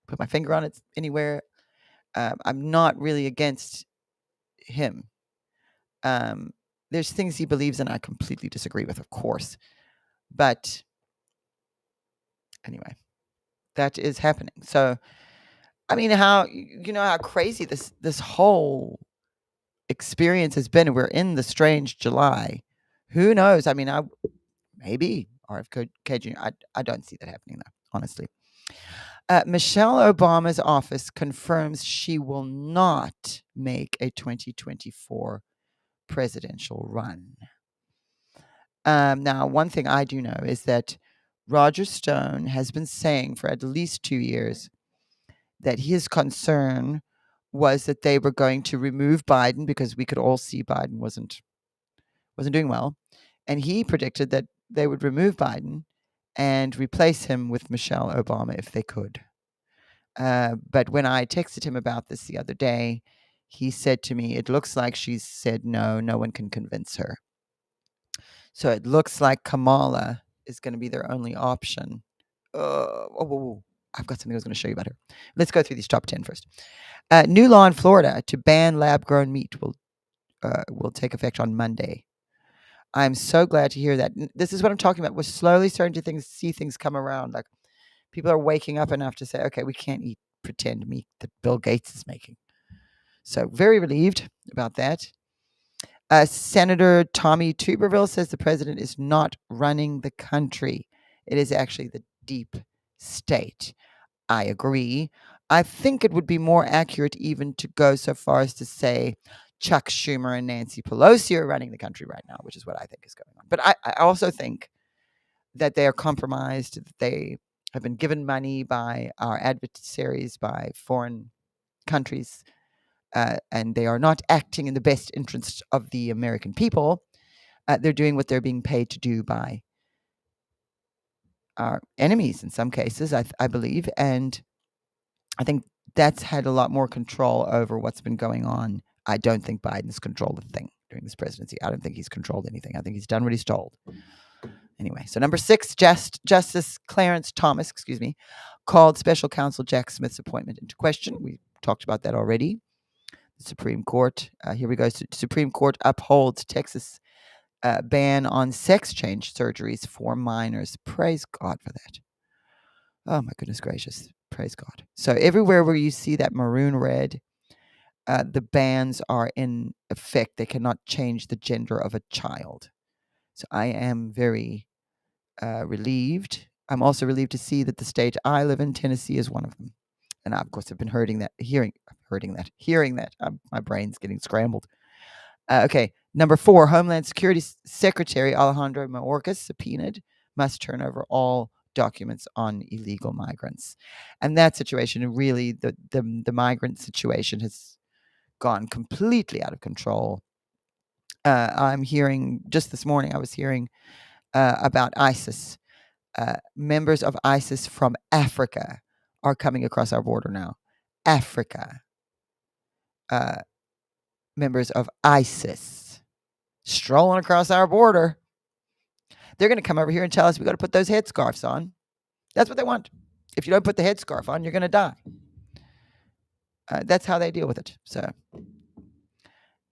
put my finger on it anywhere. I'm not really against him. There's things he believes in I completely disagree with, of course. But anyway, that is happening. So, I mean, how crazy this whole experience has been. We're in the strange July. Who knows? I mean, maybe RFK Jr. I don't see that happening though, honestly. Michelle Obama's office confirms she will not make a 2024 presidential run. Now, one thing I do know is that Roger Stone has been saying for at least 2 years that his concern was that they were going to remove Biden because we could all see Biden wasn't doing well. And he predicted that they would remove Biden and replace him with Michelle Obama if they could. But when I texted him about this the other day, he said to me, it looks like she's said no one can convince her. So it looks like Kamala is going to be their only option. I've got something I was going to show you about her. Let's go through these top 10 first. New law in Florida to ban lab-grown meat will take effect on Monday. I'm so glad to hear that. This is what I'm talking about. We're slowly starting to see things come around. Like people are waking up enough to say, okay, we can't eat pretend meat that Bill Gates is making. So very relieved about that. Senator Tommy Tuberville says the president is not running the country. It is actually the deep state. I agree. I think it would be more accurate even to go so far as to say Chuck Schumer and Nancy Pelosi are running the country right now, which is what I think is going on. But I also think that they are compromised. They have been given money by our adversaries, by foreign countries, and they are not acting in the best interest of the American people. They're doing what they're being paid to do by our enemies in some cases, I believe. And I think that's had a lot more control over what's been going on. I don't think Biden's controlled a thing during this presidency. I don't think he's controlled anything. I think he's done what he's told. Anyway, so number 6, Justice Clarence Thomas, called Special Counsel Jack Smith's appointment into question. We talked about that already. The Supreme Court, here we go. Supreme Court upholds Texas ban on sex change surgeries for minors. Praise God for that. Oh my goodness gracious. Praise God. So everywhere where you see that maroon red, the bans are in effect. They cannot change the gender of a child. So I am very relieved. I'm also relieved to see that the state I live in, Tennessee, is one of them. And I, of course, have been hearing that. My brain's getting scrambled. Okay, number 4, Homeland Security Secretary Alejandro Mayorkas subpoenaed must turn over all documents on illegal migrants. And that situation, really, the migrant situation has gone completely out of control. I'm hearing, just this morning, I was hearing about ISIS. Members of ISIS from Africa are coming across our border now. Africa. Members of ISIS strolling across our border. They're going to come over here and tell us we got to put those headscarves on. That's what they want. If you don't put the headscarf on, you're going to die. That's how they deal with it. So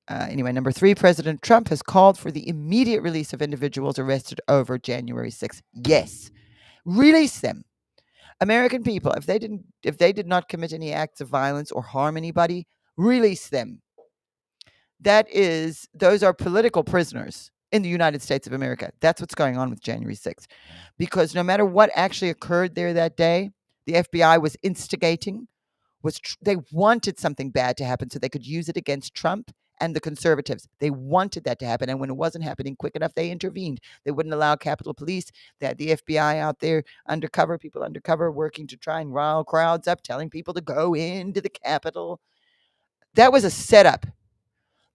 anyway, number 3, President Trump has called for the immediate release of individuals arrested over January 6th. Yes, release them. American people, if they did not commit any acts of violence or harm anybody, release them. Those are political prisoners in the United States of America. That's what's going on with January 6th. Because no matter what actually occurred there that day, the FBI was instigating, they wanted something bad to happen so they could use it against Trump and the conservatives. They wanted that to happen. And when it wasn't happening quick enough, they intervened. They wouldn't allow Capitol Police. They had the FBI out there people undercover, working to try and rile crowds up, telling people to go into the Capitol. That was a setup.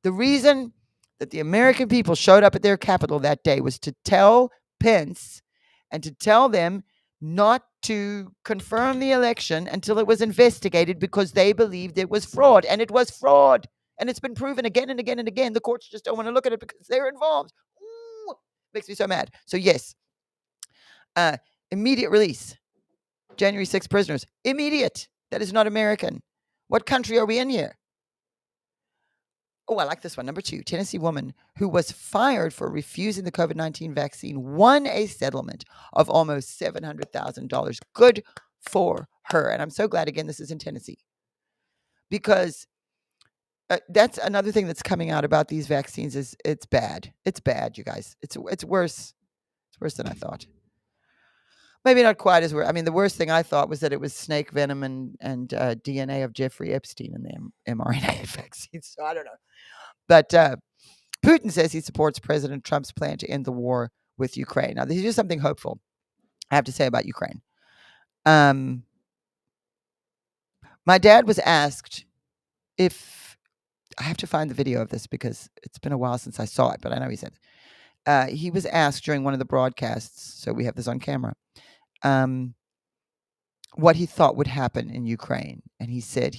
The reason that the American people showed up at their Capitol that day was to tell Pence and to tell them not to confirm the election until it was investigated because they believed it was fraud. And it was fraud. And it's been proven again and again and again. The courts just don't want to look at it because they're involved. Ooh, makes me so mad. So yes, immediate release. January 6 prisoners. Immediate. That is not American. What country are we in here? Oh, I like this one. Number 2, Tennessee woman who was fired for refusing the COVID-19 vaccine won a settlement of almost $700,000. Good for her. And I'm so glad, again, this is in Tennessee. Because that's another thing that's coming out about these vaccines is it's bad. It's bad, you guys. It's worse. It's worse than I thought. Maybe not quite as worse. I mean, the worst thing I thought was that it was snake venom and DNA of Jeffrey Epstein in the mRNA vaccine. So I don't know. But Putin says he supports President Trump's plan to end the war with Ukraine. Now, this is just something hopeful I have to say about Ukraine. My dad was asked if I have to find the video of this because it's been a while since I saw it, but I know he said he was asked during one of the broadcasts, so we have this on camera, what he thought would happen in Ukraine. And he said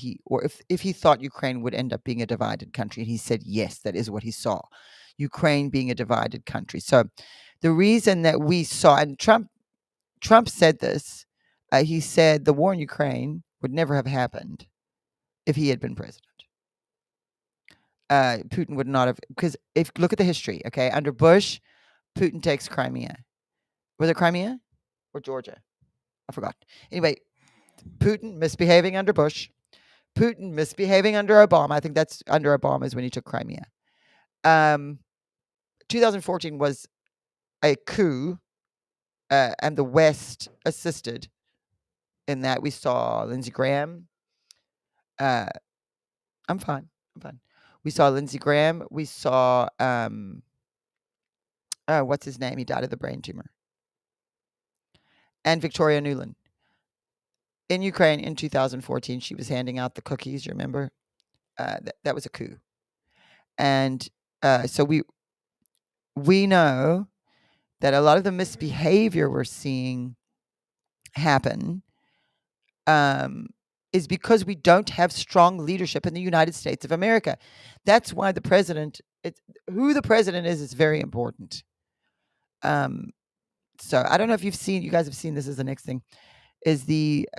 if he thought Ukraine would end up being a divided country. And he said, yes, that is what he saw. Ukraine being a divided country. So the reason that we saw, and Trump said this, he said the war in Ukraine would never have happened if he had been president. Putin would not have, because if look at the history, okay, under Bush, Putin takes Crimea. Was it Crimea or Georgia? I forgot. Anyway, Putin misbehaving under Bush, Putin misbehaving under Obama. I think that's under Obama is when he took Crimea. 2014 was a coup, and the West assisted in that. We saw Lindsey Graham. I'm fine. We saw Lindsey Graham. We saw what's his name? He died of the brain tumor. And Victoria Nuland. In Ukraine in 2014, she was handing out the cookies, you remember? That was a coup. And so we know that a lot of the misbehavior we're seeing happen is because we don't have strong leadership in the United States of America. That's why the president, who the president is very important. So I don't know if you guys have seen, this is the next thing, is the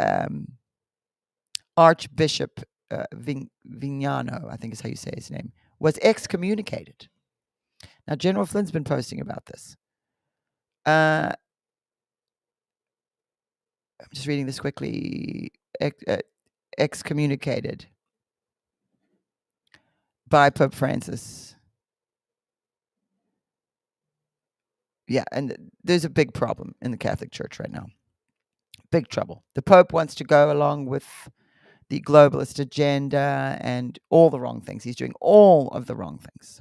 Archbishop Vignano, I think is how you say his name, was excommunicated. Now, General Flynn's been posting about this. I'm just reading this quickly. Excommunicated by Pope Francis. Yeah, and there's a big problem in the Catholic Church right now. Big trouble. The Pope wants to go along with the globalist agenda and all the wrong things. He's doing all of the wrong things.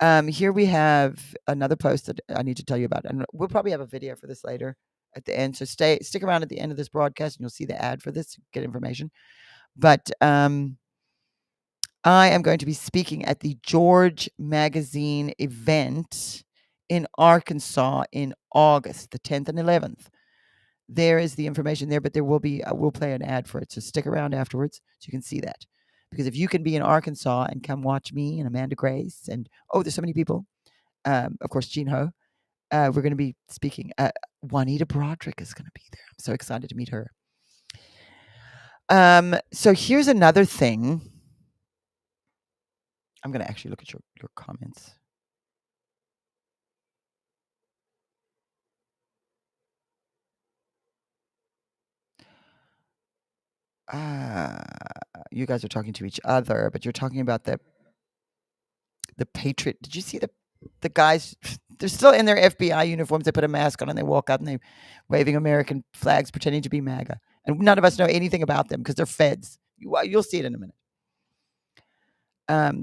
So here we have another post that I need to tell you about. And we'll probably have a video for this later at the end. So stick around at the end of this broadcast and you'll see the ad for this to get information. But I am going to be speaking at the George Magazine event in Arkansas in August, the 10th and 11th. There is the information there, but there will be, we'll play an ad for it. So stick around afterwards so you can see that. Because if you can be in Arkansas and come watch me and Amanda Grace and, there's so many people. Of course, Jean Ho. We're going to be speaking. Juanita Broderick is going to be there. I'm so excited to meet her. So here's another thing. I'm going to actually look at your comments. You guys are talking to each other, but you're talking about the Patriot. Did you see the guys? They're still in their FBI uniforms. They put a mask on and they walk out and they're waving American flags, pretending to be MAGA. And none of us know anything about them because they're feds. You'll see it in a minute.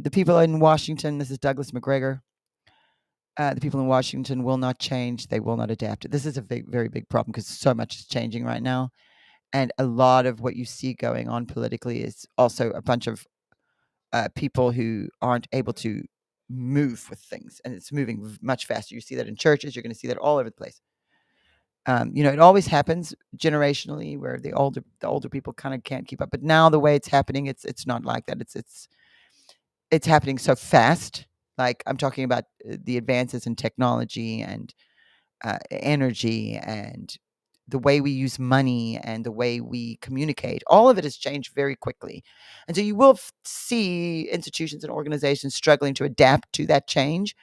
The people in Washington, this is Douglas McGregor. The people in Washington will not change. They will not adapt. This is a very big problem because so much is changing right now. And a lot of what you see going on politically is also a bunch of people who aren't able to move with things, and it's moving much faster. You see that in churches. You're going to see that all over the place. It always happens generationally where the older people kind of can't keep up. But now the way it's happening, it's not like that. It's happening so fast. Like I'm talking about the advances in technology and energy and the way we use money and the way we communicate. All of it has changed very quickly. And so you will see institutions and organizations struggling to adapt to that change.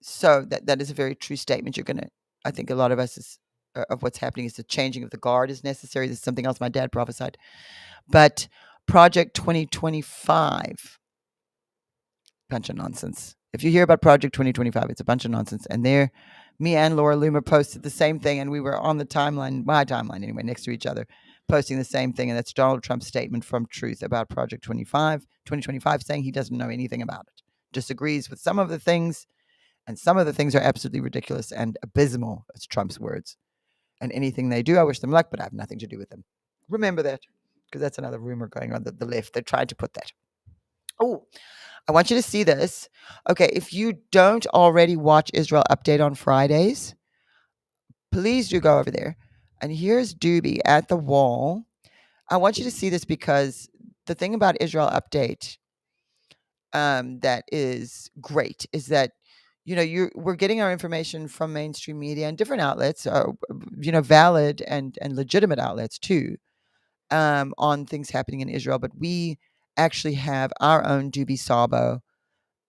So that is a very true statement. I think a lot of us of what's happening is the changing of the guard is necessary. This is something else my dad prophesied. But Project 2025, bunch of nonsense. If you hear about Project 2025, it's a bunch of nonsense. And me and Laura Loomer posted the same thing, and we were on the timeline, my timeline anyway, next to each other, posting the same thing. And that's Donald Trump's statement from Truth about Project 2025, saying he doesn't know anything about it, disagrees with some of the things, and some of the things are absolutely ridiculous and abysmal. That's Trump's words. And anything they do, I wish them luck, but I have nothing to do with them. Remember that, because that's another rumor going on the left. They tried to put that. Oh, I want you to see this. Okay, if you don't already watch Israel Update on Fridays, please do go over there. And here's Doobie at the wall. I want you to see this because the thing about Israel Update that is great is that we're getting our information from mainstream media and different outlets, valid and legitimate outlets too, on things happening in Israel. But we actually have our own Doobie Sabo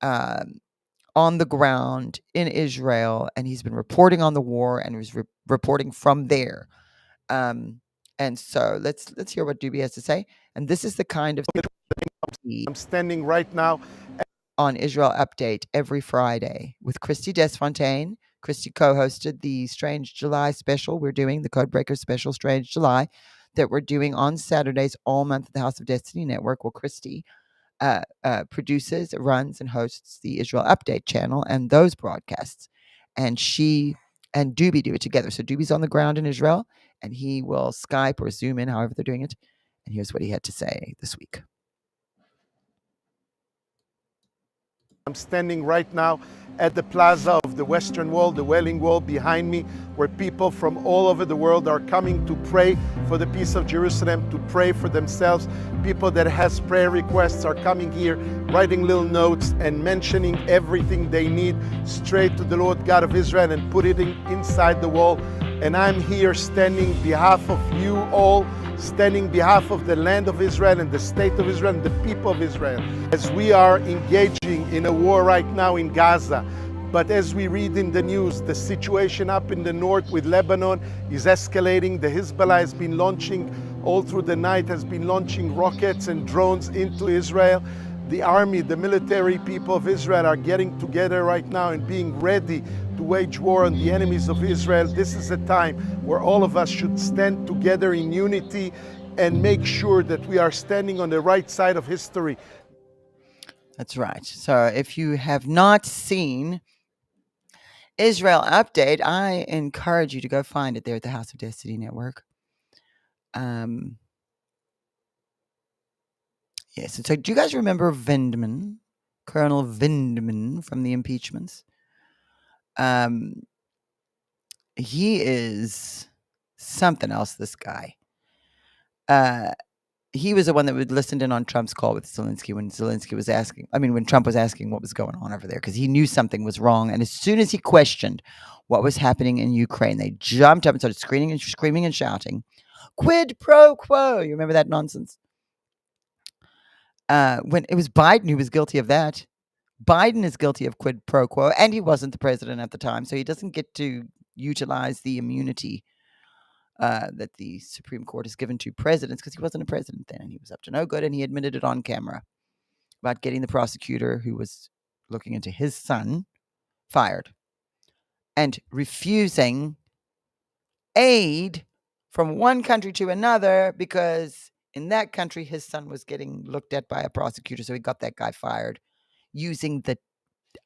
on the ground in Israel, and he's been reporting on the war and was reporting from there. And so let's hear what Doobie has to say. And this is the kind of I'm standing right now on Israel Update every Friday with Christy Desfontaine. Christy co-hosted the Strange July special we're doing, the Codebreaker special Strange July, that we're doing on Saturdays all month at the House of Destiny Network. Well, Christy produces, runs, and hosts the Israel Update channel and those broadcasts. And she and Doobie do it together. So Doobie's on the ground in Israel, and he will Skype or Zoom in, however they're doing it. And here's what he had to say this week. I'm standing right now at the plaza of the Western Wall, the Wailing Wall behind me, where people from all over the world are coming to pray for the peace of Jerusalem, to pray for themselves. People that has prayer requests are coming here, writing little notes and mentioning everything they need straight to the Lord God of Israel and put it inside the wall. And I'm here standing behalf of you all, standing behalf of the land of Israel and the state of Israel and the people of Israel, as we are engaging in a war right now in Gaza. But as we read in the news, the situation up in the north with Lebanon is escalating. The Hezbollah has been launching, all through the night, has been launching rockets and drones into Israel. The army, the military people of Israel are getting together right now and being ready to wage war on the enemies of Israel. This is a time where all of us should stand together in unity and make sure that we are standing on the right side of history. That's right. So if you have not seen Israel Update, I encourage you to go find it there at the House of Destiny Network. Yes. And so do you guys remember Vindman, Colonel Vindman from the impeachments? He is something else, this guy. He was the one that would listen in on Trump's call with Zelensky when Trump was asking what was going on over there, because he knew something was wrong. And as soon as he questioned what was happening in Ukraine, they jumped up and started screaming and shouting, quid pro quo. You remember that nonsense? When it was Biden who was guilty of that. Biden is guilty of quid pro quo, and he wasn't the president at the time, so he doesn't get to utilize the immunity that the Supreme Court has given to presidents, because he wasn't a president then, and he was up to no good, and he admitted it on camera about getting the prosecutor who was looking into his son fired and refusing aid from one country to another because in that country his son was getting looked at by a prosecutor, so he got that guy fired, using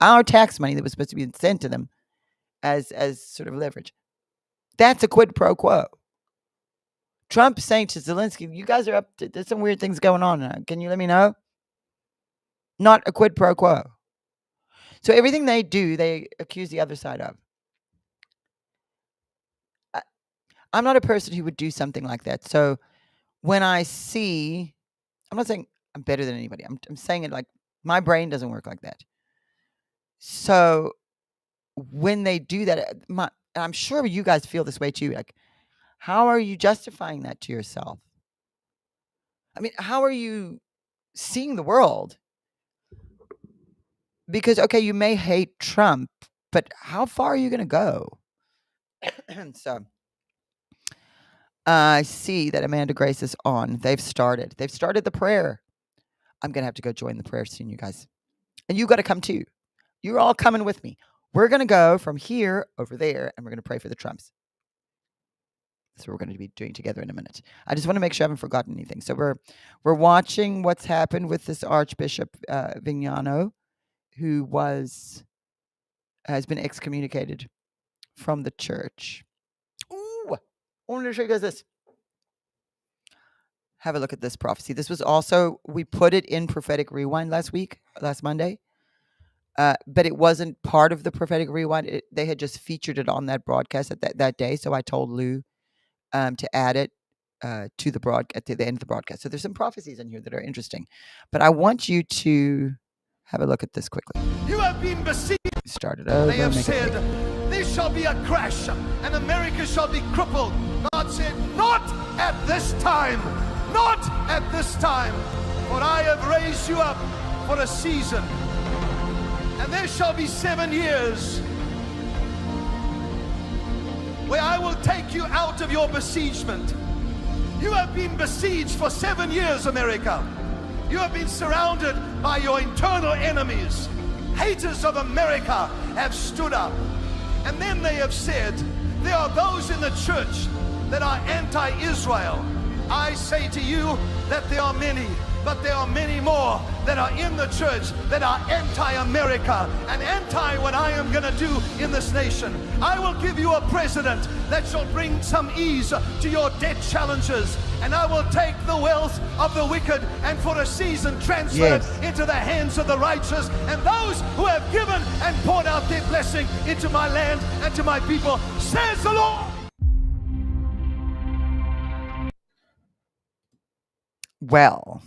our tax money that was supposed to be sent to them as sort of leverage. That's a quid pro quo. Trump saying to Zelensky, you guys are up to, there's some weird things going on. Can you let me know? not a quid pro quo. So everything they do, they accuse the other side of. I'm not a person who would do something like that. So when I see, I'm not saying I'm better than anybody. I'm saying it like my brain doesn't work like that. So when they do that, I'm sure you guys feel this way too. Like, how are you justifying that to yourself? I mean, how are you seeing the world? Because, okay, you may hate Trump, but how far are you going to go? So I see that Amanda Grace is on. They've started the prayer. I'm going to have to go join the prayer soon, you guys. And you got to come too. You're all coming with me. We're going to go from here over there, and we're going to pray for the Trumps. That's what we're going to be doing together in a minute. I just want to make sure I haven't forgotten anything. So we're watching what's happened with this Archbishop Vignano, who has been excommunicated from the church. Ooh, I want to show you guys this. Have a look at this prophecy. This was also, we put it in Prophetic Rewind last Monday, but it wasn't part of the Prophetic Rewind. They had just featured it on that broadcast that day. So I told Lou to add it to the end of the broadcast. So there's some prophecies in here that are interesting, but I want you to have a look at this quickly. You have been besieged. Started over. They have said, there shall be a crash and America shall be crippled. God said, not at this time. Not at this time. For I have raised you up for a season. And there shall be 7 years where I will take you out of your besiegement. You have been besieged for 7 years, America. You have been surrounded by your internal enemies. Haters of America have stood up. And then they have said, there are those in the church that are anti-Israel. I say to you that there are many, but there are many more that are in the church that are anti-America and anti what I am going to do in this nation. I will give you a president that shall bring some ease to your debt challenges, and I will take the wealth of the wicked and for a season transfer it into the hands of the righteous, and those who have given and poured out their blessing into my land and to my people, says the Lord. Well,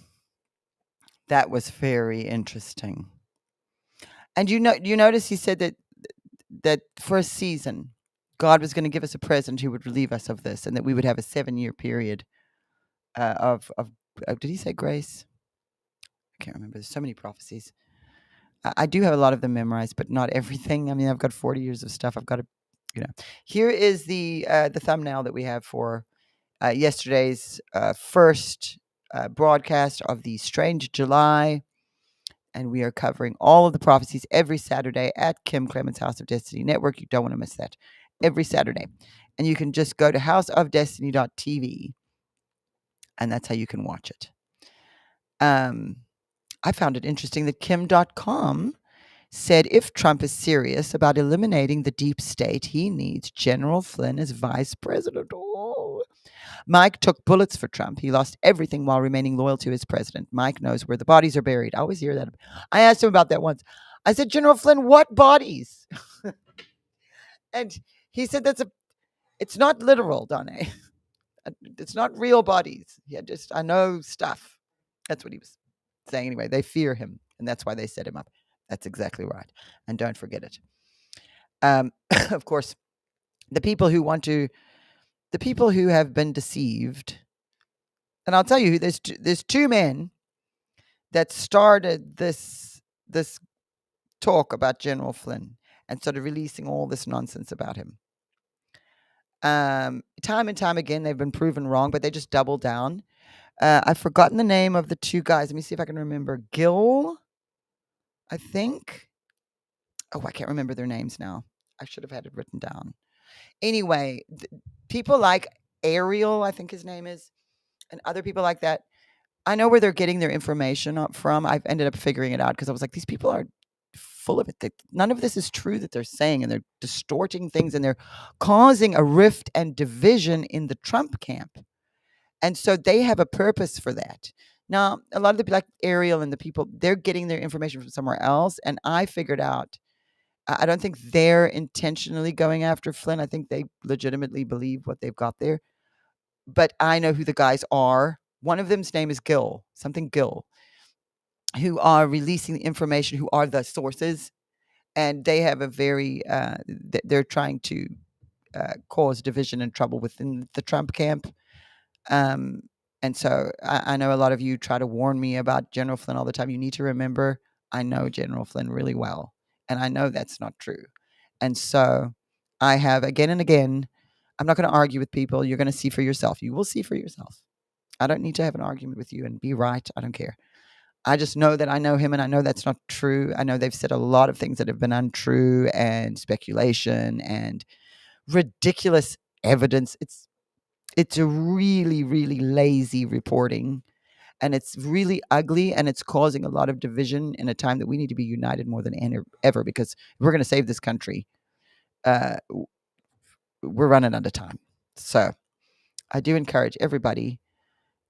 that was very interesting. And you notice he said that for a season, God was going to give us a president who would relieve us of this, and that we would have a 7-year period of did he say grace? I can't remember. There's so many prophecies. I do have a lot of them memorized, but not everything. I mean, I've got 40 years of stuff. I've got to, Here is the thumbnail that we have for yesterday's first broadcast of the Strange July, and we are covering all of the prophecies every Saturday at Kim Clements House of Destiny Network. You don't want to miss that every Saturday, and you can just go to houseofdestiny.tv, and that's how you can watch it. I found it interesting that Kim.com said if Trump is serious about eliminating the deep state, he needs General Flynn as vice president. Oh. Mike took bullets for Trump. He lost everything while remaining loyal to his president. Mike knows where the bodies are buried. I always hear that. I asked him about that once. I said, General Flynn, what bodies? And he said, it's not literal, Donnie. It's not real bodies. I know stuff. That's what he was saying. Anyway, they fear him, and that's why they set him up. That's exactly right. And don't forget it. Of course, the people who have been deceived, and I'll tell you, there's two men that started this talk about General Flynn and started releasing all this nonsense about him. Time and time again, they've been proven wrong, but they just double down. I've forgotten the name of the two guys. Let me see if I can remember. Gil, I think. Oh, I can't remember their names now. I should have had it written down. Anyway, people like Ariel, I think his name is, and other people like that, I know where they're getting their information from. I've ended up figuring it out because I was like, these people are full of it. None of this is true that they're saying, and they're distorting things, and they're causing a rift and division in the Trump camp. And so they have a purpose for that. Now, a lot of the like Ariel and the people, they're getting their information from somewhere else. And I figured out, I don't think they're intentionally going after Flynn. I think they legitimately believe what they've got there. But I know who the guys are. One of them's name is Gill, something Gill, who are releasing the information, who are the sources. And they have a very, they're trying to cause division and trouble within the Trump camp. And so I know a lot of you try to warn me about General Flynn all the time. You need to remember, I know General Flynn really well, and I know that's not true. And so I have again and again, I'm not going to argue with people. You're going to see for yourself. You will see for yourself. I don't need to have an argument with you and be right. I don't care. I just know that I know him, and I know that's not true. I know they've said a lot of things that have been untrue and speculation and ridiculous evidence. It's a really, really lazy reporting, and it's really ugly, and it's causing a lot of division in a time that we need to be united more than ever, because if we're going to save this country, we're running out of time. So I do encourage everybody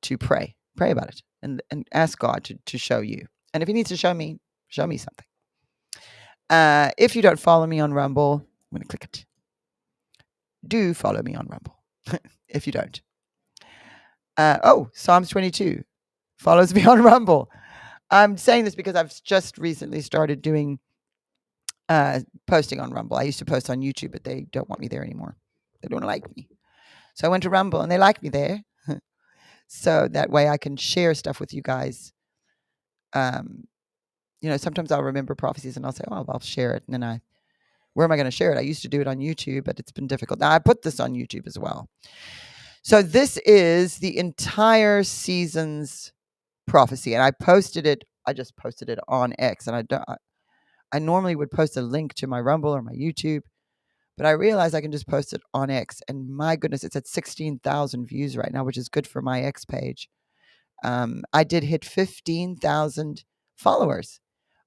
to pray about it and ask God to show you. And if he needs to show me something. If you don't follow me on Rumble, I'm going to click it. Do follow me on Rumble if you don't. Psalms 22 follows me on Rumble. I'm saying this because I've just recently started doing posting on Rumble. I used to post on YouTube, but they don't want me there anymore. They don't like me. So I went to Rumble, and they like me there. So that way I can share stuff with you guys. Sometimes I'll remember prophecies and I'll say, I'll share it. And then where am I going to share it? I used to do it on YouTube, but it's been difficult. Now I put this on YouTube as well. So this is the entire season's prophecy. And I just posted it on X. And I normally would post a link to my Rumble or my YouTube, but I realized I can just post it on X. And my goodness, it's at 16,000 views right now, which is good for my X page. I did hit 15,000 followers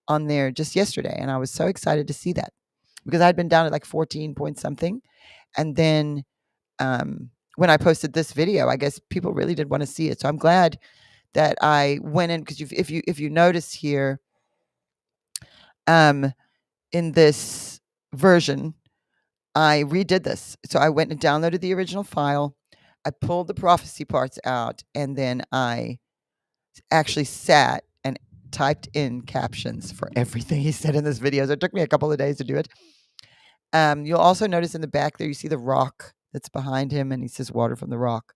on there just yesterday. And I was so excited to see that, because I'd been down at like 14 point something. And then when I posted this video, I guess people really did want to see it. So I'm glad that I went in, because if you notice here, in this version, I redid this. So I went and downloaded the original file. I pulled the prophecy parts out, and then I actually sat and typed in captions for everything he said in this video. So it took me a couple of days to do it. You'll also notice in the back there, you see the rock that's behind him, and he says water from the rock.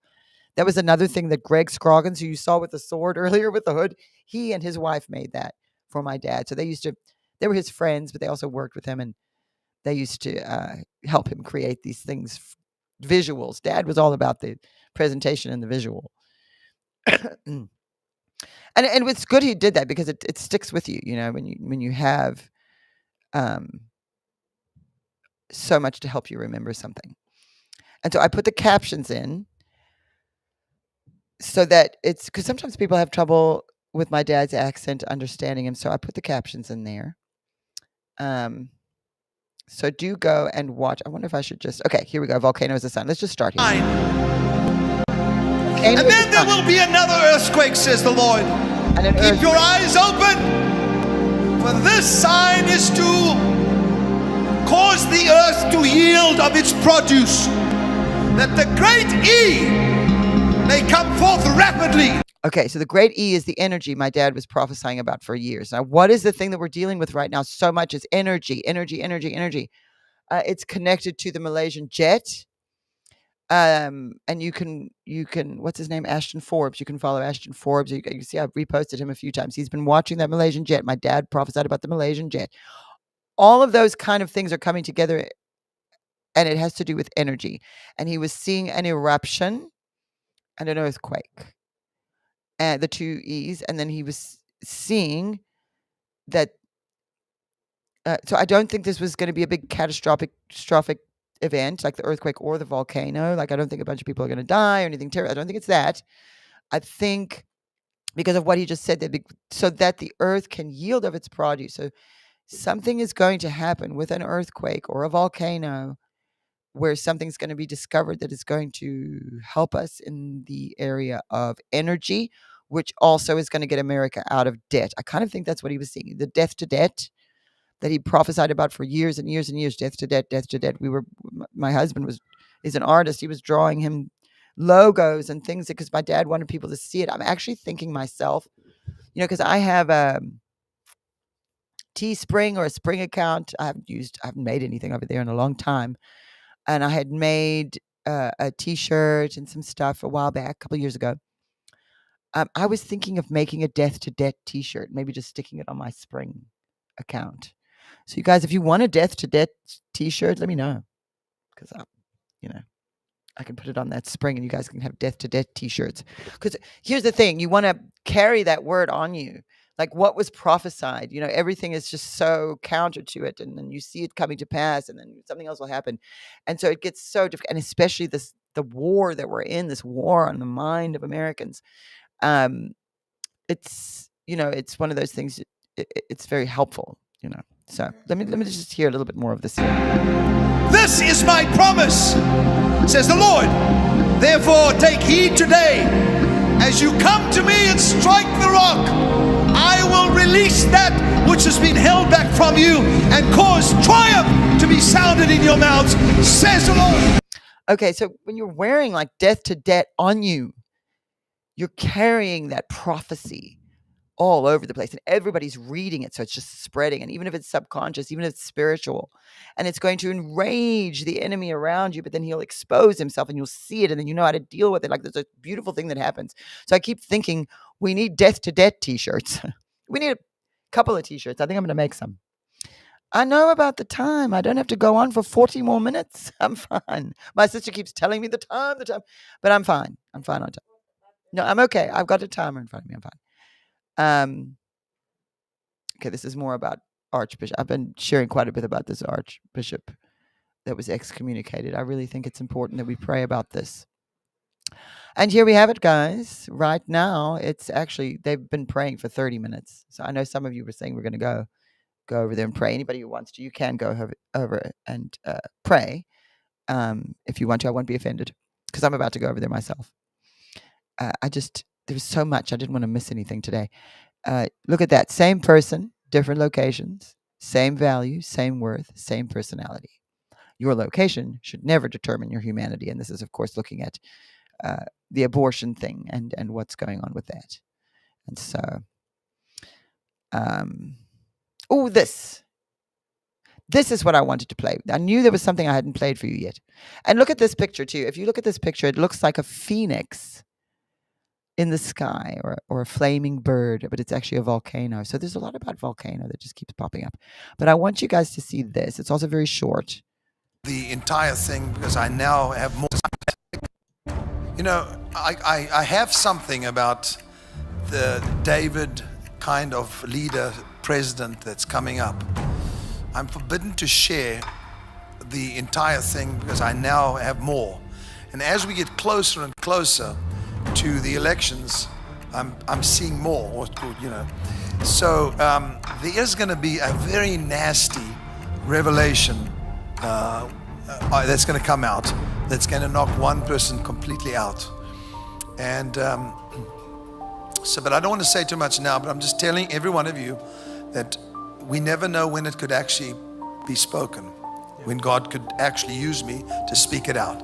That was another thing that Greg Scroggins, who you saw with the sword earlier with the hood, he and his wife made that for my dad. So they were his friends, but they also worked with him, and they used to help him create these things, visuals. Dad was all about the presentation and the visual. And it's good he did that, because it sticks with you, when you have so much to help you remember something. And so I put the captions in so that it's, because sometimes people have trouble with my dad's accent understanding him. So I put the captions in there. So do go and watch. I wonder if I should okay, here we go. Volcano is the sun. Let's just start here. And then there will be another earthquake, says the Lord. Keep your eyes open, for this sign is to cause the earth to yield of its produce, that the great E may come forth rapidly. Okay, so the great E is the energy my dad was prophesying about for years. Now, what is the thing that we're dealing with right now so much is energy. It's connected to the Malaysian jet. And you can, what's his name? Ashton Forbes. You can follow Ashton Forbes. You see, I've reposted him a few times. He's been watching that Malaysian jet. My dad prophesied about the Malaysian jet. All of those kind of things are coming together, and it has to do with energy. And he was seeing an eruption and an earthquake. And the two E's, and then he was seeing that. So I don't think this was going to be a big catastrophic event like the earthquake or the volcano. Like, I don't think a bunch of people are going to die or anything terrible. I don't think it's that. I think because of what he just said, so that the earth can yield of its produce. So something is going to happen with an earthquake or a volcano, where something's going to be discovered that is going to help us in the area of energy, which also is going to get America out of debt. I kind of think that's what he was seeing, the death to debt that he prophesied about for years and years and years, death to debt, death to debt. My husband is an artist. He was drawing him logos and things because my dad wanted people to see it. I'm actually thinking myself, because I have a Teespring or a Spring account. I haven't made anything over there in a long time. And I had made a T-shirt and some stuff a while back, a couple of years ago. I was thinking of making a death to debt T-shirt, maybe just sticking it on my Spring account. So you guys, if you want a death to debt T-shirt, let me know, because I can put it on that Spring, and you guys can have death to debt T-shirts. Because here's the thing: you want to carry that word on you, like what was prophesied. Everything is just so counter to it, and then you see it coming to pass, and then something else will happen, and so it gets so difficult. And especially the war that we're in, this war on the mind of Americans. It's it's one of those things. It's very helpful. So let me just hear a little bit more of this here. This is my promise, says the Lord. Therefore, take heed today. As you come to me and strike the rock, I will release that which has been held back from you and cause triumph to be sounded in your mouths, says the Lord. Okay, so when you're wearing like death to debt on you, you're carrying that prophecy all over the place, and everybody's reading it, so it's just spreading. And even if it's subconscious, even if it's spiritual, and it's going to enrage the enemy around you, but then he'll expose himself and you'll see it, and then you know how to deal with it. Like, there's a beautiful thing that happens. So I keep thinking we need death to debt T-shirts. We need a couple of T-shirts. I think I'm going to make some. I know about the time. I don't have to go on for 40 more minutes. I'm fine. My sister keeps telling me the time, but I'm fine. I'm fine on time. No, I'm okay. I've got a timer in front of me. I'm fine. Okay, this is more about Archbishop. I've been sharing quite a bit about this Archbishop that was excommunicated. I really think it's important that we pray about this. And here we have it, guys. Right now, it's actually, they've been praying for 30 minutes. So I know some of you were saying we're going to go over there and pray. Anybody who wants to, you can go over and pray. If you want to, I won't be offended, because I'm about to go over there myself. There was so much. I didn't want to miss anything today. Look at that. Same person, different locations, same value, same worth, same personality. Your location should never determine your humanity. And this is, of course, looking at the abortion thing and what's going on with that. And so, this is what I wanted to play. I knew there was something I hadn't played for you yet. And look at this picture, too. If you look at this picture, it looks like a phoenix in the sky, or a flaming bird, but it's actually a volcano. So there's a lot about volcano that just keeps popping up. But I want you guys to see this. It's also very short. The entire thing, because I now have more time. I have something about the David kind of leader, president that's coming up. I'm forbidden to share the entire thing because I now have more. And as we get closer and closer to the elections, I'm seeing more. So there is going to be a very nasty revelation that's going to come out. That's going to knock one person completely out. And but I don't want to say too much now. But I'm just telling every one of you that we never know when it could actually be spoken, when God could actually use me to speak it out.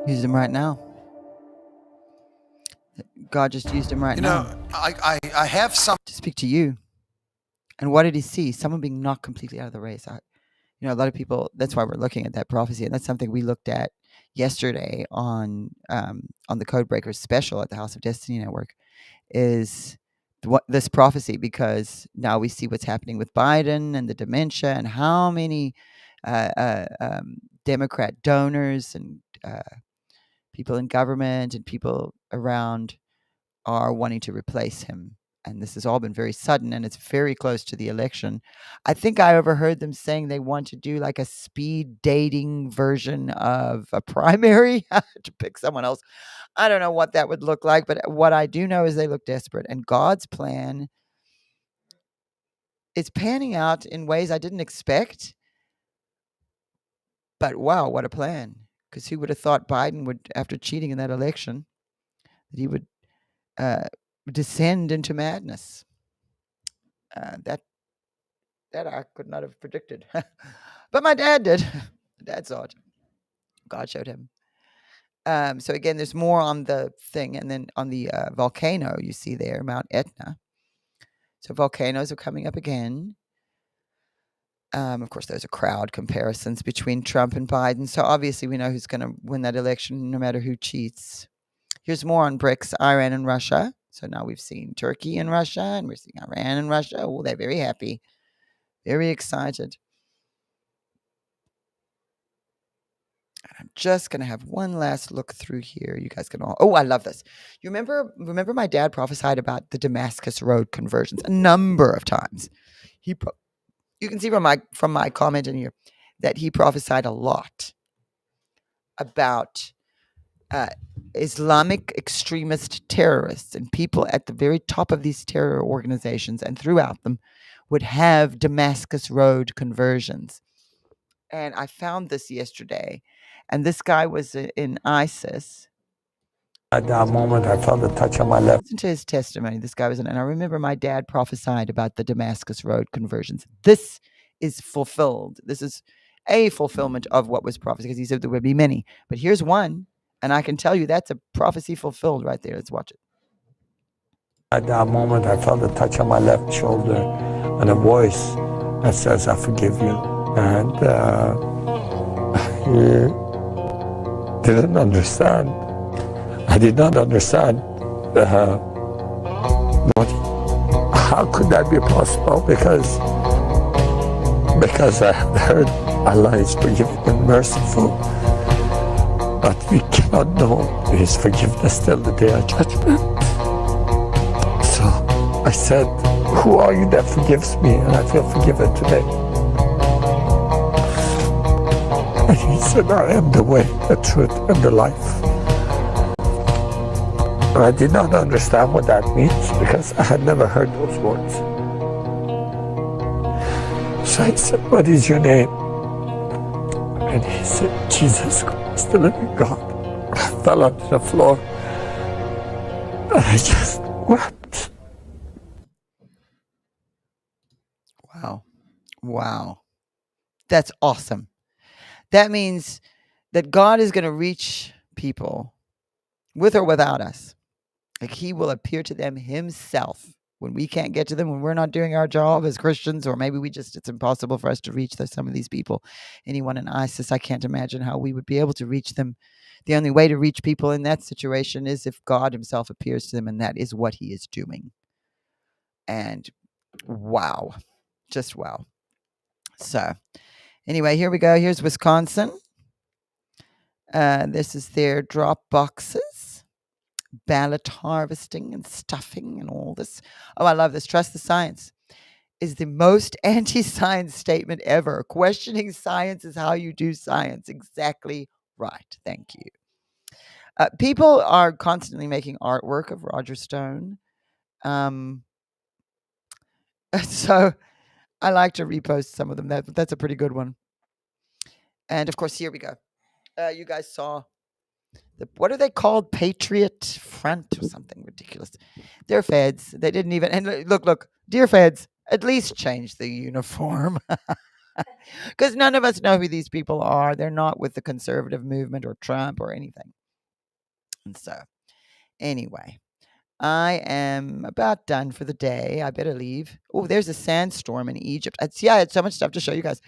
Use him right now. God just used him right now. I have some to speak to you. And what did he see? Someone being knocked completely out of the race. A lot of people, that's why we're looking at that prophecy. And that's something we looked at yesterday on the Codebreakers special at the House of Destiny Network, is this prophecy, because now we see what's happening with Biden and the dementia, and how many Democrat donors and people in government and people around are wanting to replace him. And this has all been very sudden, and it's very close to the election. I think I overheard them saying they want to do like a speed dating version of a primary to pick someone else. I don't know what that would look like, but what I do know is they look desperate. And God's plan is panning out in ways I didn't expect. But wow, what a plan. Because who would have thought Biden would, after cheating in that election, that he would descend into madness. That I could not have predicted. But my dad did. My dad saw it. God showed him. So again, there's more on the thing. And then on the volcano, you see there, Mount Etna. So volcanoes are coming up again. Of course, those are crowd comparisons between Trump and Biden. So obviously, we know who's going to win that election, no matter who cheats. Here's more on BRICS, Iran and Russia. So now we've seen Turkey and Russia, and we're seeing Iran and Russia. Oh, they're very happy, very excited. I'm just going to have one last look through here. You guys can all... Oh, I love this. You remember my dad prophesied about the Damascus Road conversions a number of times. You can see from my comment in here that he prophesied a lot about Islamic extremist terrorists and people at the very top of these terror organizations and throughout them would have Damascus Road conversions. And I found this yesterday, and this guy was in ISIS. At that moment, I felt a touch on my left. Listen to his testimony. This guy was and I remember my dad prophesied about the Damascus Road conversions. This is fulfilled. This is a fulfillment of what was prophesied, because he said there would be many. But here's one, and I can tell you that's a prophecy fulfilled right there. Let's watch it. At that moment, I felt a touch on my left shoulder and a voice that says, "I forgive you." And he didn't understand. I did not understand how could that be possible, because I have heard Allah is forgiving and merciful, but we cannot know His forgiveness till the day of judgment. So I said, "Who are you that forgives me?" And I feel forgiven today. And he said, "I am the way, the truth, and the life." And I did not understand what that means, because I had never heard those words. So I said, "What is your name?" And he said, "Jesus Christ, the living God." I fell onto the floor. And I just wept. Wow. That's awesome. That means that God is going to reach people with or without us. Like He will appear to them Himself when we can't get to them, when we're not doing our job as Christians, or maybe it's impossible for us to reach some of these people. Anyone in ISIS, I can't imagine how we would be able to reach them. The only way to reach people in that situation is if God Himself appears to them, and that is what He is doing. And wow, just wow. So anyway, here we go. Here's Wisconsin. This is their drop boxes, ballot harvesting and stuffing and all this. Oh, I love this. Trust the science is the most anti-science statement ever. Questioning science is how you do science. Exactly right. Thank you. People are constantly making artwork of Roger Stone. So I like to repost some of them. That's a pretty good one. And of course, here we go. You guys saw what are they called? Patriot Front or something ridiculous. They're feds. They didn't even. And look, dear feds, at least change the uniform, because none of us know who these people are. They're not with the conservative movement or Trump or anything. And so, anyway, I am about done for the day. I better leave. Oh, there's a sandstorm in Egypt. I had so much stuff to show you guys.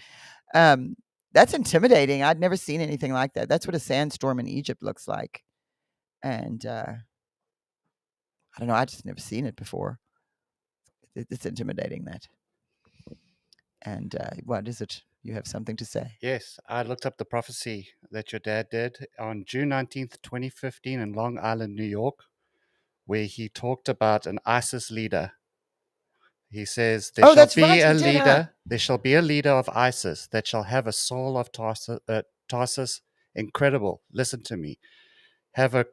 That's intimidating. I'd never seen anything like that. That's what a sandstorm in Egypt looks like. And I don't know. I just never seen it before. It's intimidating, that. And what is it? You have something to say? Yes, I looked up the prophecy that your dad did on June 19th, 2015 in Long Island, New York, where he talked about an ISIS leader. He says, there shall be a leader of ISIS that shall have a soul of Tarsus, incredible. Listen to me. Have a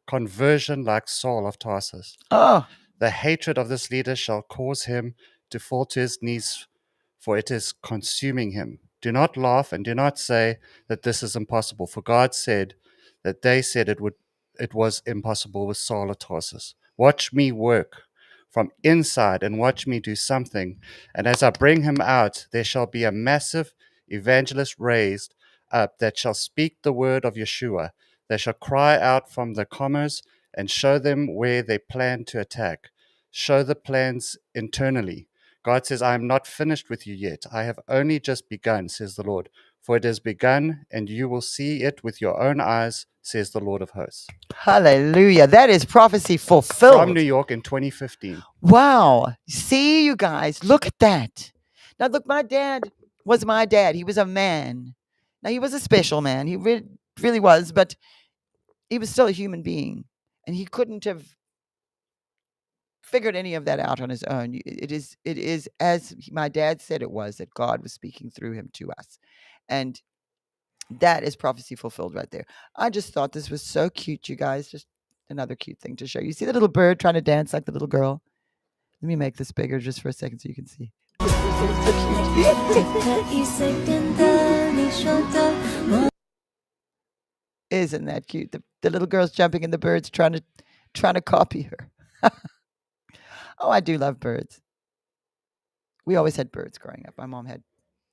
conversion like Saul of Tarsus. Oh. The hatred of this leader shall cause him to fall to his knees, for it is consuming him. Do not laugh and do not say that this is impossible, for God said that they said it was impossible with Saul of Tarsus. Watch me work from inside and watch me do something. And as I bring him out, there shall be a massive evangelist raised up that shall speak the word of Yeshua. They shall cry out from the commerce and show them where they plan to attack. Show the plans internally. God says, I am not finished with you yet. I have only just begun, says the Lord. For it has begun, and you will see it with your own eyes, says the Lord of hosts. Hallelujah. That is prophecy fulfilled. From New York in 2015. Wow. See, you guys, look at that. Now, look, my dad was my dad. He was a man. Now, he was a special man. He really was, but he was still a human being. And he couldn't have figured any of that out on his own. It is as my dad said it was, that God was speaking through him to us. And that is prophecy fulfilled right there. I just thought this was so cute, you guys. Just another cute thing to show you. See the little bird trying to dance like the little girl? Let me make this bigger just for a second so you can see. Isn't that cute? The little girl's jumping and the bird's trying to copy her. Oh, I do love birds. We always had birds growing up. My mom had.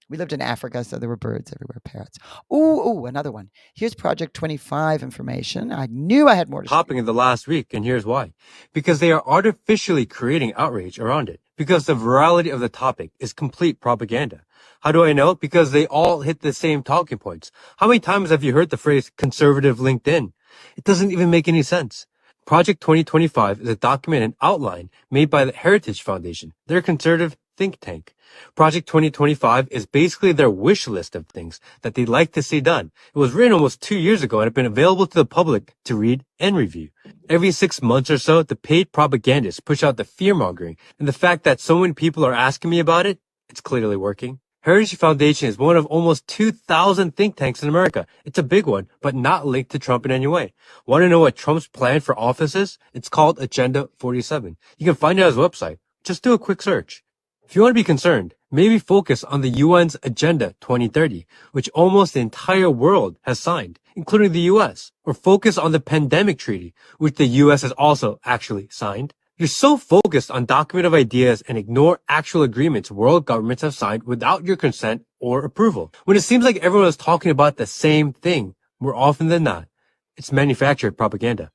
We lived in Africa, so there were birds everywhere, parrots. Ooh, another one. Here's Project 25 information. I knew I had more to show. Topic in the last week, and here's why. Because they are artificially creating outrage around it. Because the virality of the topic is complete propaganda. How do I know? Because they all hit the same talking points. How many times have you heard the phrase conservative LinkedIn? It doesn't even make any sense. Project 2025 is a document and outline made by the Heritage Foundation, their conservative think tank. Project 2025 is basically their wish list of things that they'd like to see done. It was written almost 2 years ago and had been available to the public to read and review. Every 6 months or so, the paid propagandists push out the fear-mongering, and the fact that so many people are asking me about it, it's clearly working. Heritage Foundation is one of almost 2,000 think tanks in America. It's a big one, but not linked to Trump in any way. Want to know what Trump's plan for office is? It's called Agenda 47. You can find it on his website. Just do a quick search. If you want to be concerned, maybe focus on the UN's Agenda 2030, which almost the entire world has signed, including the US. Or focus on the Pandemic Treaty, which the US has also actually signed. You're so focused on document of ideas and ignore actual agreements world governments have signed without your consent or approval. When it seems like everyone is talking about the same thing, more often than not, it's manufactured propaganda.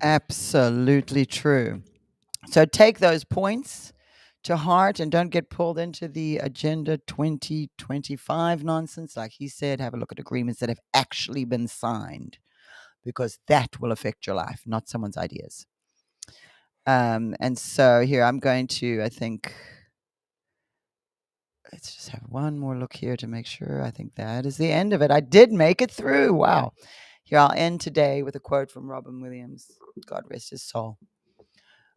Absolutely true. So take those points to heart and don't get pulled into the Agenda 2025 nonsense. Like he said, have a look at agreements that have actually been signed, because that will affect your life, not someone's ideas. And so here I'm going to, I think, let's just have one more look here to make sure. I think that is the end of it. I did make it through. Wow. Here, I'll end today with a quote from Robin Williams. God rest his soul.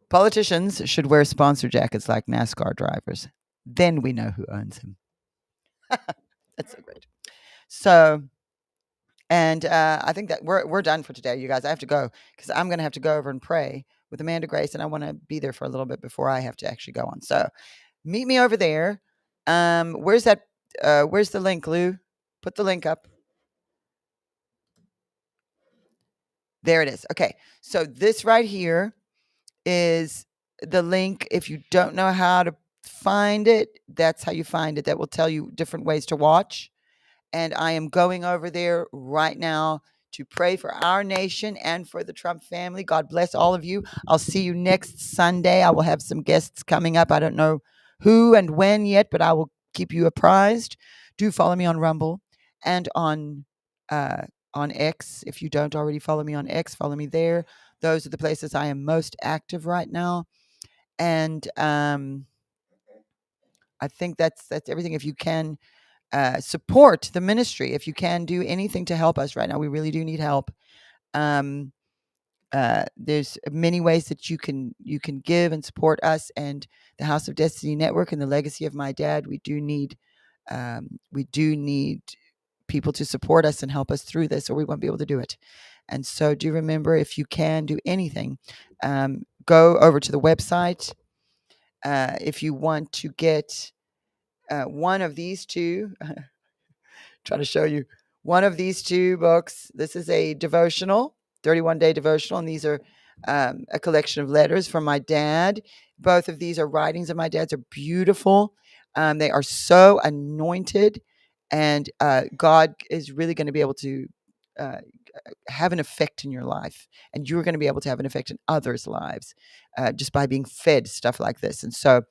Politicians should wear sponsor jackets like NASCAR drivers. Then we know who owns him. That's so great. So, and I think that we're done for today, you guys. I have to go because I'm going to have to go over and pray with Amanda Grace, and I want to be there for a little bit before I have to actually go on. So meet me over there. Where's that? Where's the link, Lou? Put the link up. There it is. Okay. So this right here is the link. If you don't know how to find it, that's how you find it. That will tell you different ways to watch. And I am going over there right now to pray for our nation and for the Trump family. God bless all of you. I'll see you next Sunday. I will have some guests coming up. I don't know who and when yet, but I will keep you apprised. Do follow me on Rumble and on X. If you don't already follow me on X, follow me there. Those are the places I am most active right now. And I think that's everything. If you can support the ministry, if you can do anything to help us right now, we really do need help. There's many ways that you can give and support us and the House of Destiny Network and the legacy of my dad. We do need people to support us and help us through this, or we won't be able to do it. And so do remember, if you can do anything, go over to the website. If you want to get one of these two, trying to show you one of these two books. This is a devotional, 31-day devotional, and these are a collection of letters from my dad. Both of these are writings of my dad's. Are beautiful. They are so anointed, and God is really going to be able to have an effect in your life, and you're going to be able to have an effect in others' lives just by being fed stuff like this. And so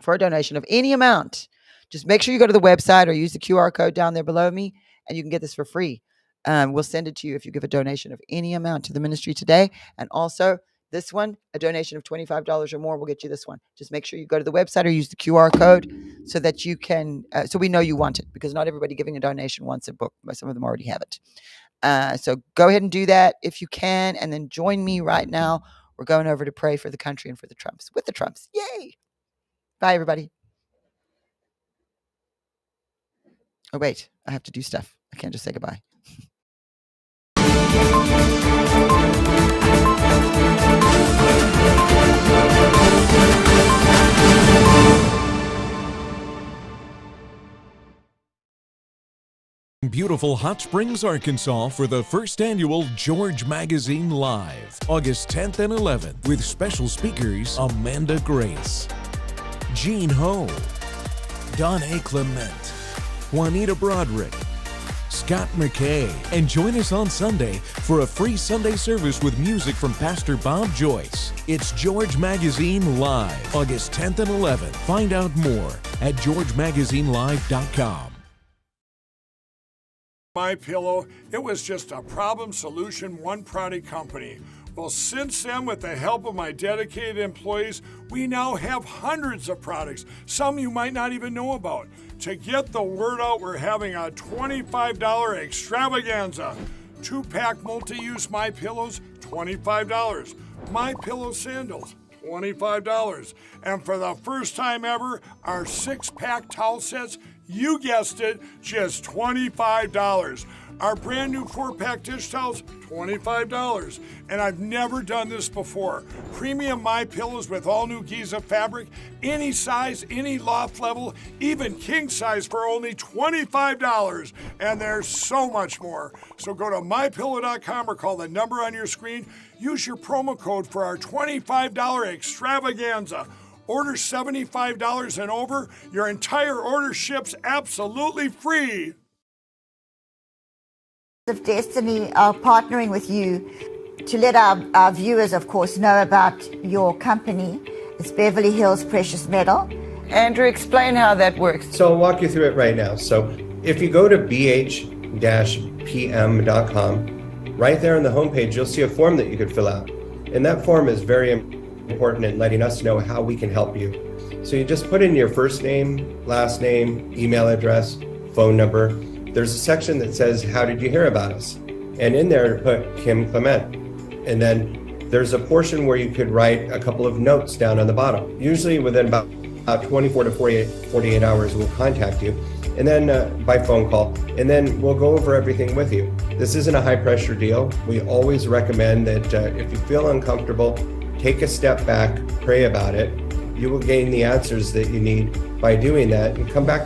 for a donation of any amount, just make sure you go to the website or use the QR code down there below me, and you can get this for free. We'll send it to you if you give a donation of any amount to the ministry today. And also this one, a donation of $25 or more will get you this one. Just make sure you go to the website or use the QR code so that you can, so we know you want it, because not everybody giving a donation wants a book. Some of them already have it. So go ahead and do that if you can, and then join me right now. We're going over to pray for the country and for the Trumps, with the Trumps. Yay! Bye, everybody. Oh, wait, I have to do stuff. I can't just say goodbye. Beautiful Hot Springs, Arkansas for the first annual George Magazine Live, August 10th and 11th, with special speakers Amanda Grace, Jean Ho, Don A. Clement, Juanita Broderick, Scott McKay, and join us on Sunday for a free Sunday service with music from Pastor Bob Joyce. It's George Magazine Live, August 10th and 11th. Find out more at georgemagazinelive.com. MyPillow, it was just a problem solution, one product company. Well, since then, with the help of my dedicated employees, we now have hundreds of products, some you might not even know about. To get the word out, we're having a $25 extravaganza. 2-pack multi-use MyPillows, $25. MyPillow sandals, $25. And for the first time ever, our 6-pack towel sets, you guessed it, just $25. Our brand new 4-pack dish towels, $25. And I've never done this before. Premium MyPillows with all new Giza fabric, any size, any loft level, even king size for only $25. And there's so much more. So go to MyPillow.com or call the number on your screen. Use your promo code for our $25 extravaganza. Order $75 and over. Your entire order ships absolutely free. Of Destiny are partnering with you to let our viewers, of course, know about your company. It's Beverly Hills Precious Metal. Andrew, explain how that works. So I'll walk you through it right now. So if you go to bh-pm.com, right there on the homepage, you'll see a form that you could fill out. And that form is very important in letting us know how we can help you. So you just put in your first name, last name, email address, phone number. There's a section that says, how did you hear about us? And in there, put Kim Clement. And then there's a portion where you could write a couple of notes down on the bottom. Usually within about 24 to 48 hours, we'll contact you. And then by phone call, and then we'll go over everything with you. This isn't a high pressure deal. We always recommend that if you feel uncomfortable, take a step back, pray about it. You will gain the answers that you need by doing that, and come back to